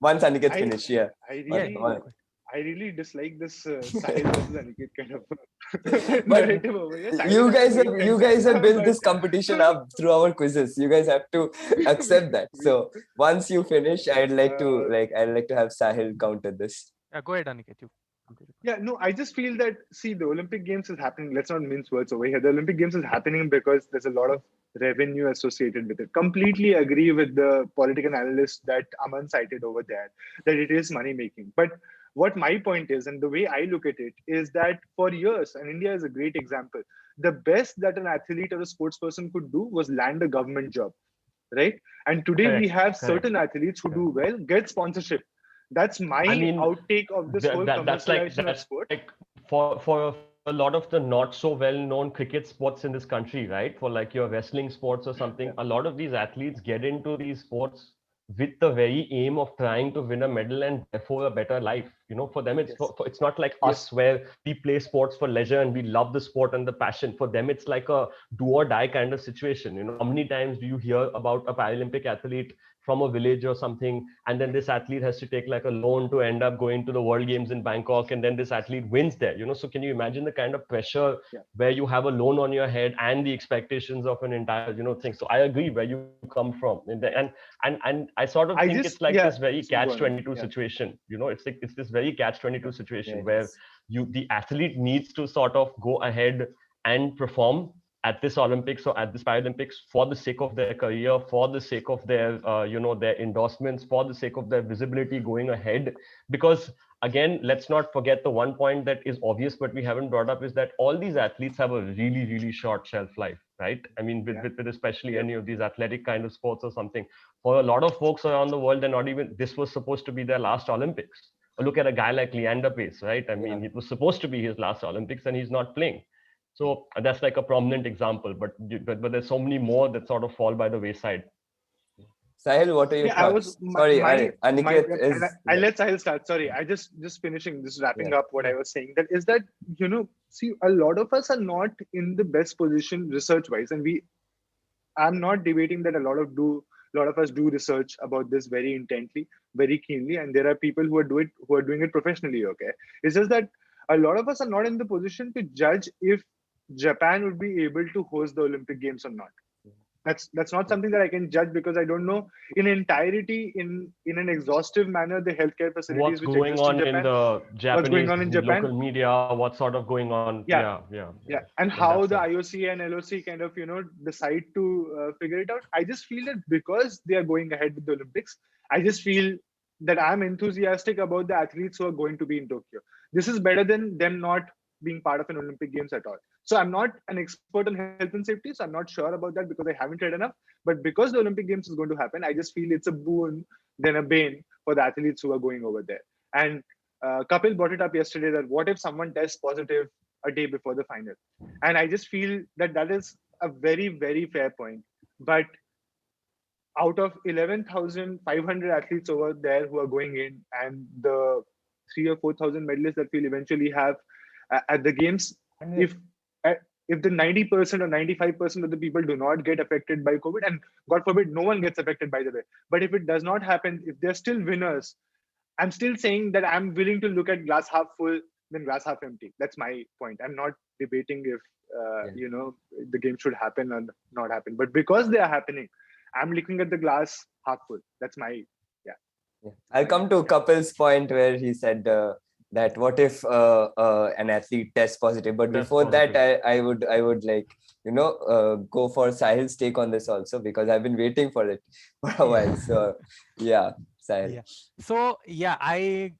once Aniket's I finished. Yeah. I But, really I really dislike this Sahil versus Aniket kind of but narrative over here. Sahil and I are great you friends, guys have built but this competition up through our quizzes. You guys have to accept that. we, So once you finish, I'd like to have Sahil counter this. go ahead, Aniket. You complete it. yeah, no, I just feel that, see, the Olympic Games is happening. Let's not mince words over here. The Olympic Games is happening because there's a lot of revenue associated with it. Completely agree with the political analyst that Aman cited over there, that it is money making. But what my point is, and the way I look at it, is that for years, and India is a great example, the best that an athlete or a sports person could do was land a government job, right? And today we Correct, have correct. certain athletes who do well, get sponsorship. That's my I mean, outtake of this whole commercialization of that's sport. like for a lot of the not so well known cricket sports in this country, right? For like your wrestling sports or something, a lot of these athletes get into these sports with the very aim of trying to win a medal and therefore a better life. For them, it's Yes. it's not like Yes. us where we play sports for leisure and we love the sport and the passion. For them, it's like a do or die kind of situation. How many times do you hear about a Paralympic athlete from a village or something, and then this athlete has to take like a loan to end up going to the World Games in Bangkok, and then this athlete wins there. So can you imagine the kind of pressure where you have a loan on your head and the expectations of an entire thing? So I agree where you come from, and I sort of think it's like this very catch-22 situation. It's this very catch-22 situation where the athlete needs to sort of go ahead and perform at this Olympics or at this Paralympics for the sake of their career, for the sake of their their endorsements, for the sake of their visibility going ahead. Because again, let's not forget the one point that is obvious but we haven't brought up, is that all these athletes have a really, really short shelf life, right? I mean, with especially any of these athletic kind of sports or something. For a lot of folks around the world, they're not even, this was supposed to be their last Olympics. Or look at a guy like Leander Pace, right? I mean, it was supposed to be his last Olympics and he's not playing. So that's like a prominent example, but there's so many more that sort of fall by the wayside. Sahil, what are your thoughts? Sorry, Aniket is. I let Sahil start. Sorry, I just finishing, just wrapping up what I was saying. That is that, see, a lot of us are not in the best position research-wise, and I'm not debating that a lot of us do research about this very intently, very keenly, and there are people who are doing it professionally. Okay, it's just that a lot of us are not in the position to judge if Japan would be able to host the Olympic Games or not. That's not something that I can judge because I don't know in entirety, in an exhaustive manner, the healthcare facilities what's going on in the Japanese local media, what's sort of going on. Yeah. And how the IOC and LOC kind of decide to figure it out. I just feel that because they are going ahead with the Olympics, I just feel that I'm enthusiastic about the athletes who are going to be in Tokyo. This is better than them not being part of an Olympic Games at all. So I'm not an expert on health and safety, so I'm not sure about that because I haven't read enough. But because the Olympic Games is going to happen, I just feel it's a boon than a bane for the athletes who are going over there. And Kapil brought it up yesterday that what if someone tests positive a day before the final? And I just feel that is a very, very fair point. But out of 11,500 athletes over there who are going in, and the 3,000 or 4,000 medalists that we'll eventually have at the games, if the 90% or 95% of the people do not get affected by COVID, and God forbid, no one gets affected, by the way, but if it does not happen, if they're still winners, I'm still saying that I'm willing to look at glass half full than glass half empty. That's my point. I'm not debating if the game should happen or not happen, but because they are happening, I'm looking at the glass half full. That's my I'll come to Kapil's point where he said that what if an athlete tests positive, but before that I would like go for Sahil's take on this also, because I've been waiting for it for a while. So Sahil. Yeah. So I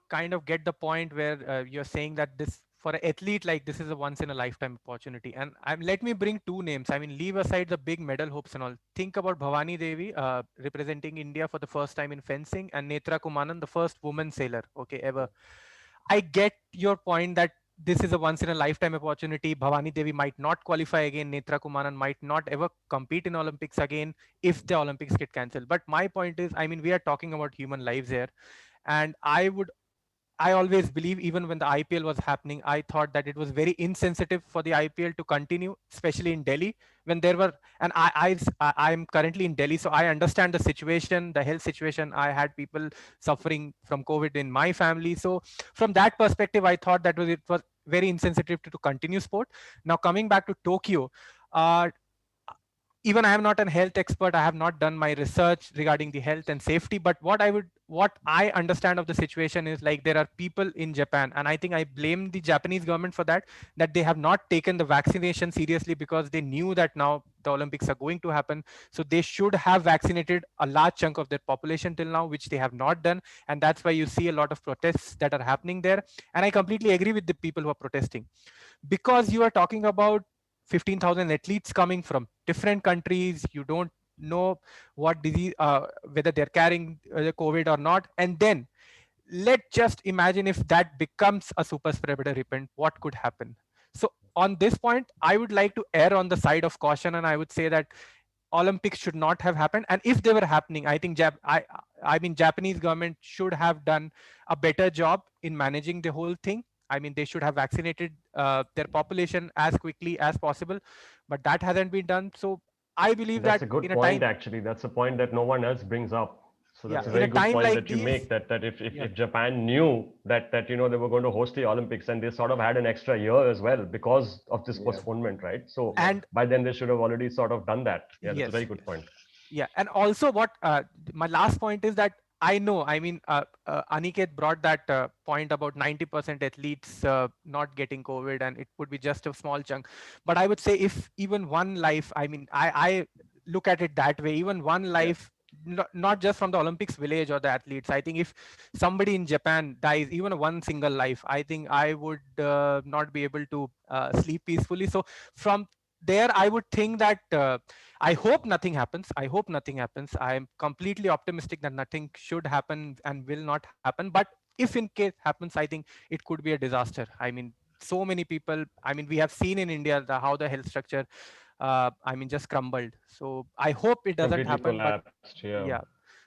kind of get the point where you're saying that this, for an athlete, like this is a once in a lifetime opportunity. And let me bring two names. I mean, leave aside the big medal hopes and all. Think about Bhavani Devi representing India for the first time in fencing, and Netra Kumanan, the first woman sailor, ever. I get your point that this is a once in a lifetime opportunity. Bhavani Devi might not qualify again. Netra Kumanan might not ever compete in Olympics again if the Olympics get cancelled. But my point is, I mean, we are talking about human lives here. And I always believe, even when the IPL was happening, I thought that it was very insensitive for the IPL to continue, especially in Delhi, when there were, and I'm currently in Delhi, so I understand the situation, the health situation. I had people suffering from COVID in my family. So from that perspective, I thought that it was very insensitive to continue sport. Now, coming back to Tokyo, even I am not a health expert. I have not done my research regarding the health and safety, but what I understand of the situation is, like, there are people in Japan, and I think I blame the Japanese government for that they have not taken the vaccination seriously, because they knew that now the Olympics are going to happen. So they should have vaccinated a large chunk of their population till now, which they have not done. And that's why you see a lot of protests that are happening there. And I completely agree with the people who are protesting, because you are talking about 15,000 athletes coming from different countries. You don't know what disease, whether they're carrying the COVID or not. And then let's just imagine if that becomes a super spreader event, what could happen? So on this point, I would like to err on the side of caution. And I would say that Olympics should not have happened. And if they were happening, I think Japanese government should have done a better job in managing the whole thing. I mean, they should have vaccinated their population as quickly as possible, but that hasn't been done. So I believe That's that a good in a point, time, actually. That's a point that no one else brings up. So yeah, that's a in a very good time point like that you these, make, that yeah, if Japan knew that they were going to host the Olympics, and they sort of had an extra year as well because of this Yeah. postponement, right? So and by then they should have already sort of done that. Yeah, that's a yes, very good point. yeah, and also what my last point is that I know, I mean, Aniket brought that point about 90% athletes not getting COVID, and it would be just a small chunk. But I would say if even one life, I mean, I look at it that way, even one Yeah. life, not just from the Olympics village or the athletes. I think if somebody in Japan dies, even one single life, I think I would not be able to sleep peacefully. So from there, I would think that. I hope nothing happens. I hope nothing happens. I am completely optimistic that nothing should happen and will not happen. But if in case happens, I think it could be a disaster. I mean, so many people. I mean, we have seen in India how the health structure, I mean, just crumbled. So I hope it doesn't Completely happen. But collapsed. Yeah. yeah,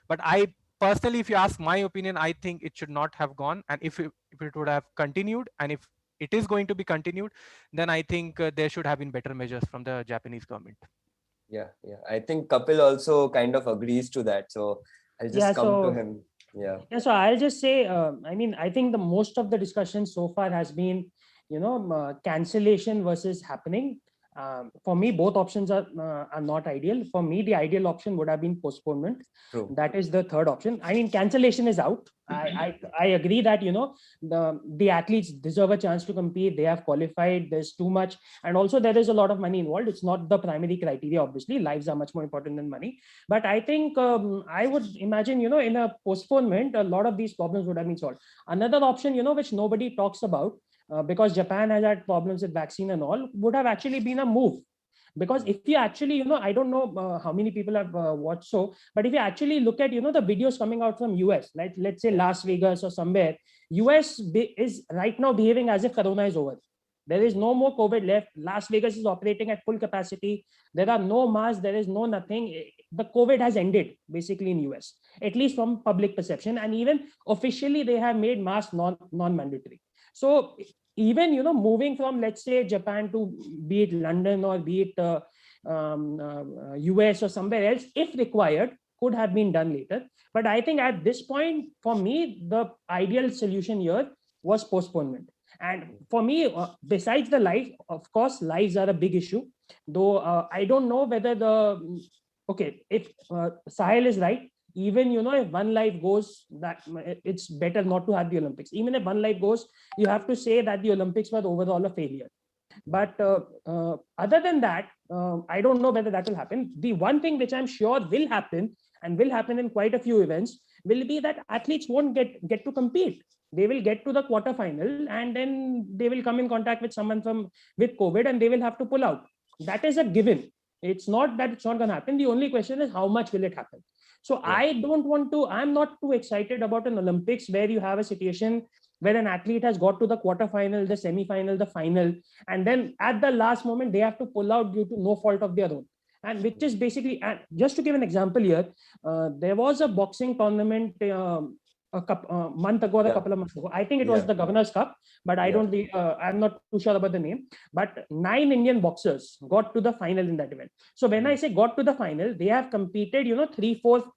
but I personally, if you ask my opinion, I think it should not have gone. And if it would have continued, and if it is going to be continued, then I think there should have been better measures from the Japanese government. Yeah, yeah. I think Kapil also kind of agrees to that. So I'll Yeah, just come to so him. Yeah. yeah, so I'll just say, I mean, I think the most of the discussion so far has been, cancellation versus happening. For me, both options are not ideal. For me, the ideal option would have been postponement. True. That is the third option. I mean, cancellation is out. I agree that the athletes deserve a chance to compete. They have qualified. There's too much, and also there is a lot of money involved. It's not the primary criteria. Obviously, lives are much more important than money. But I think I would imagine, in a postponement, a lot of these problems would have been solved. Another option, which nobody talks about, because Japan has had problems with vaccine and all, would have actually been a move. Because if you actually, I don't know how many people have watched, but if you actually look at, the videos coming out from US, like let's say Las Vegas or somewhere, US is right now behaving as if Corona is over. There is no more COVID left. Las Vegas is operating at full capacity. There are no masks. There is no nothing. The COVID has ended basically in US, at least from public perception. And even officially, they have made masks non-mandatory. So even moving from, let's say, Japan to be it London or be it US or somewhere else, if required, could have been done later. But I think at this point, for me, the ideal solution here was postponement. And for me, besides the life, of course, lives are a big issue. Though I don't know whether if Sahil is right, even if one life goes, that it's better not to have the Olympics. Even if one life goes, you have to say that the Olympics were overall a failure. But other than that, I don't know whether that will happen. The one thing which I'm sure will happen, and will happen in quite a few events, will be that athletes won't get to compete. They will get to the quarterfinal, and then they will come in contact with someone with COVID, and they will have to pull out. That is a given. It's not that it's not going to happen. The only question is how much will it happen. So yeah. I'm not too excited about an Olympics where you have a situation where an athlete has got to the quarterfinal, the semi-final, the final, and then at the last moment they have to pull out due to no fault of their own. And which is basically, just to give an example here, there was a boxing tournament a month ago or a couple of months ago. I think it was the Governor's Cup, but I'm not too sure about the name. But 9 Indian boxers got to the final in that event. So when I say got to the final, they have competed, 3-4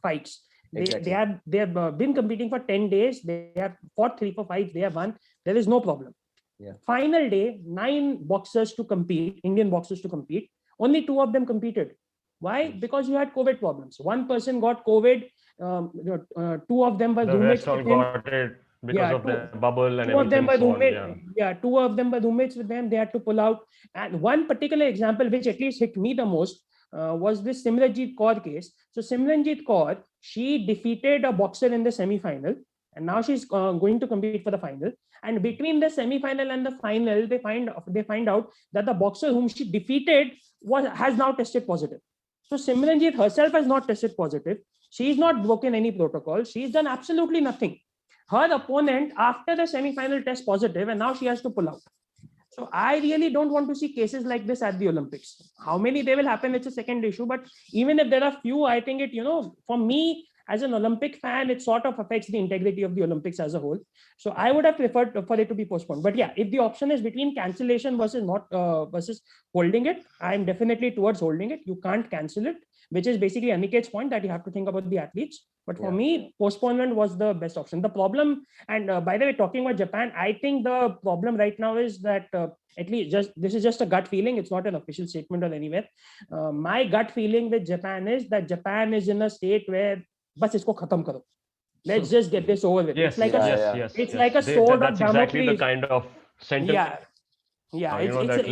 fights. They have been competing for 10 days. They have fought 3-4 fights. They have won. There is no problem. Yeah. Final day, 9 boxers to compete, Indian boxers to compete. Only 2 of them competed. Why? Because you had COVID problems. One person got COVID. 2 of them were roommates with him. Got it because of the bubble and 2 of them were roommates. Yeah, 2 of them were roommates with them. They had to pull out. And one particular example, which at least hit me the most, was this Simranjeet Kaur case. So Simranjeet Kaur, she defeated a boxer in the semi-final, and now she's going to compete for the final. And between the semi-final and the final, they find out that the boxer whom she defeated has now tested positive. So Simranjeet herself has not tested positive. She's not broken any protocol. She's done absolutely nothing. Her opponent, after the semi-final, test positive, and now she has to pull out. So I really don't want to see cases like this at the Olympics. How many they will happen, it's a second issue. But even if there are few, I think for me, as an Olympic fan, it sort of affects the integrity of the Olympics as a whole. So I would have preferred for it to be postponed. But yeah, if the option is between cancellation versus not versus holding it, I'm definitely towards holding it. You can't cancel it, which is basically Aniket's point that you have to think about the athletes. But for me, postponement was the best option. The problem, and by the way, talking about Japan, I think the problem right now is that at least this is just a gut feeling. It's not an official statement or anywhere. My gut feeling with Japan is that Japan is in a state where bas isko khatam karo. Let's just get this over with. Yes, it's like yes. like a sword that's of exactly the Damocles. kind of sentiment. Yeah.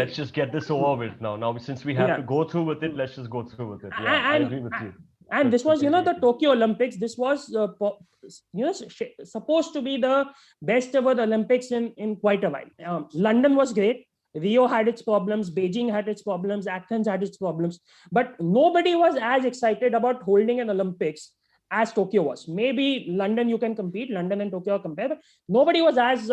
Let's just get this over with now. Now, since we have to go through with it, let's just go through with it. Yeah, I agree with you. And this was, the Tokyo Olympics. This was, supposed to be the best ever Olympics in quite a while. London was great. Rio had its problems. Beijing had its problems. Athens had its problems. But nobody was as excited about holding an Olympics as Tokyo was. Maybe London you can compete. London and Tokyo are compared. But nobody was as,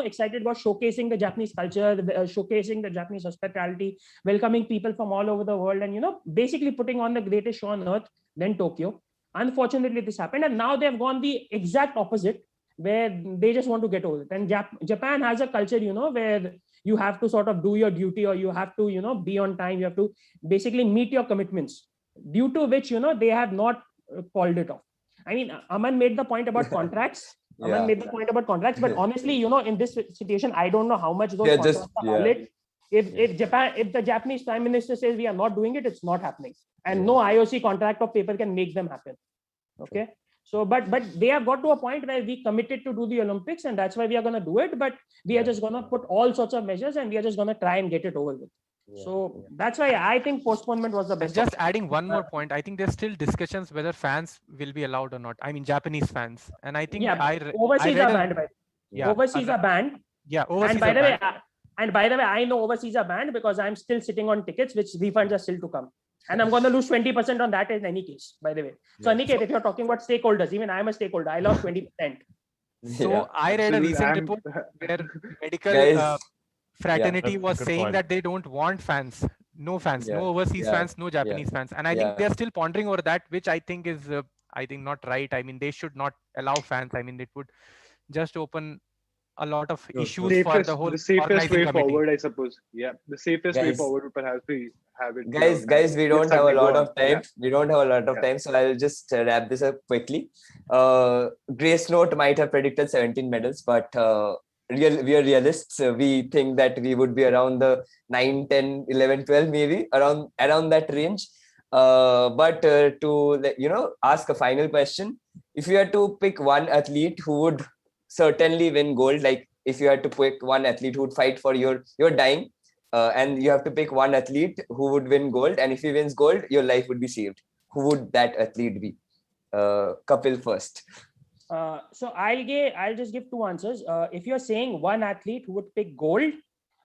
excited about showcasing the Japanese culture, showcasing the Japanese hospitality, welcoming people from all over the world, and, basically putting on the greatest show on earth than Tokyo. Unfortunately, this happened. And now they've gone the exact opposite, where they just want to get over it. And Japan has a culture, where you have to sort of do your duty, or you have to, be on time. You have to basically meet your commitments, due to which, they have not called it off. I mean, Aman made the point about contracts. Aman made the point about contracts, but honestly, in this situation, I don't know how much those contracts are valid. If the Japanese Prime Minister says we are not doing it, it's not happening, and no IOC contract of paper can make them happen. Okay. So, but they have got to a point where we committed to do the Olympics, and that's why we are going to do it. But we are just going to put all sorts of measures, and we are just going to try and get it over with. So that's why I think postponement was the best. Just adding one more point, I think there's still discussions whether fans will be allowed or not. I mean, Japanese fans, and I think overseas are banned. Overseas are banned. Yeah, overseas. And by the way, I know overseas are banned because I'm still sitting on tickets, which refunds are still to come. And I'm going to lose 20% on that in any case, by the way. So, Aniket, if you're talking about stakeholders, even I'm a stakeholder, I lost 20%. So, I read a recent report where medical fraternity was saying that they don't want fans. No fans, no overseas fans, no Japanese fans. And I think they're still pondering over that, which I think is, not right. I mean, they should not allow fans. I mean, it would just open a lot of issues for the whole. The safest way forward, I suppose. Yeah, the safest way forward would perhaps be have it. Guys, we don't have a lot of time. We don't have a lot of time, so I'll just wrap this up quickly. Grace Note might have predicted 17 medals, but we are realists. We think that we would be around the 9, 10, 11, 12, maybe around that range. But to ask a final question, if you had to pick one athlete who would certainly win gold, like if you had to pick one athlete who would fight for you're dying, and you have to pick one athlete who would win gold, and if he wins gold, your life would be saved, who would that athlete be? Kapil first. So I'll just give two answers. If you're saying one athlete who would pick gold,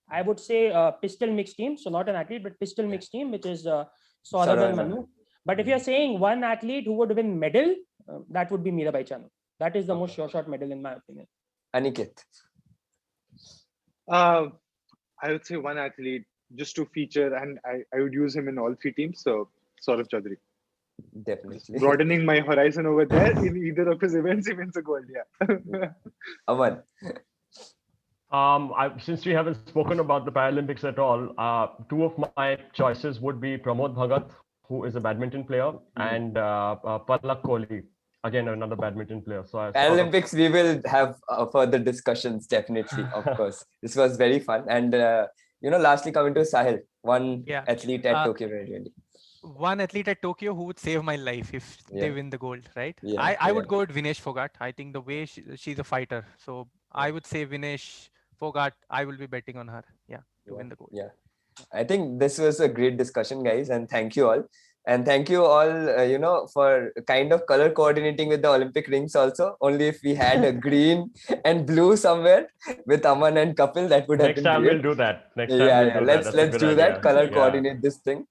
I would say pistol mixed team. So not an athlete, but pistol mixed team, which is Saurabh and Manu. But if you're saying one athlete who would win medal, that would be Mirabai Chanu. That is the most sure shot medal in my opinion. Aniket. I would say one athlete just to feature, and I would use him in all three teams. So Saurabh Chaudhary. Definitely. Broadening my horizon over there. In either of his events, he wins a gold. Yeah. Aman. Since we haven't spoken about the Paralympics at all, two of my choices would be Pramod Bhagat, who is a badminton player, and Palak Kohli, again another badminton player. So Paralympics, we will have further discussions, definitely. Of course, this was very fun. And lastly, coming to Sahil, one athlete at Tokyo 2020. One athlete at Tokyo who would save my life if they win the gold, right? I would go with Vinesh Phogat. I think the way she's a fighter, so I would say Vinesh Phogat. I will be betting on her, to win the gold. Yeah, I think this was a great discussion, guys, and thank you all. And thank you all, for kind of color coordinating with the Olympic rings also. Only if we had a green and blue somewhere with Aman and Kapil, that would have been great. Next time we'll do that. Let's do that. Color coordinate this thing.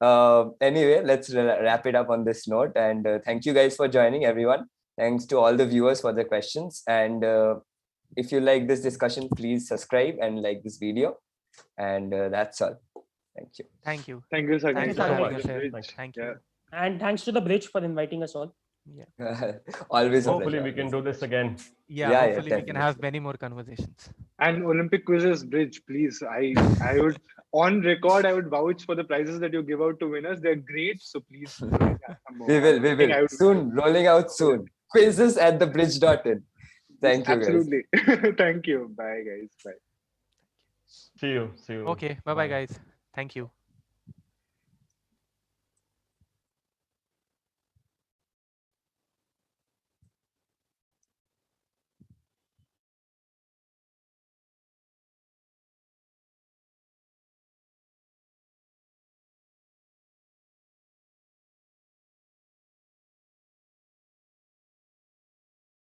Anyway, let's wrap it up on this note. And thank you guys for joining, everyone. Thanks to all the viewers for the questions. And if you like this discussion, please subscribe and like this video. And that's all. Thank you. Thank you, Sir. Thank you. And thanks to the Bridge for inviting us all. Always a Hopefully pleasure. we can do this again. Yeah, Hopefully we can have definitely. many more conversations. And Olympic quizzes, Bridge, please. I would, on record, I would vouch for the prizes that you give out to winners. They're great. So please have some more. We I think will. I would win. Soon, rolling out soon. Quizzes at the bridge.in. Thank you, guys. Absolutely. Thank you. Bye, guys. Bye. See you. Okay. Bye bye, guys. Thank you.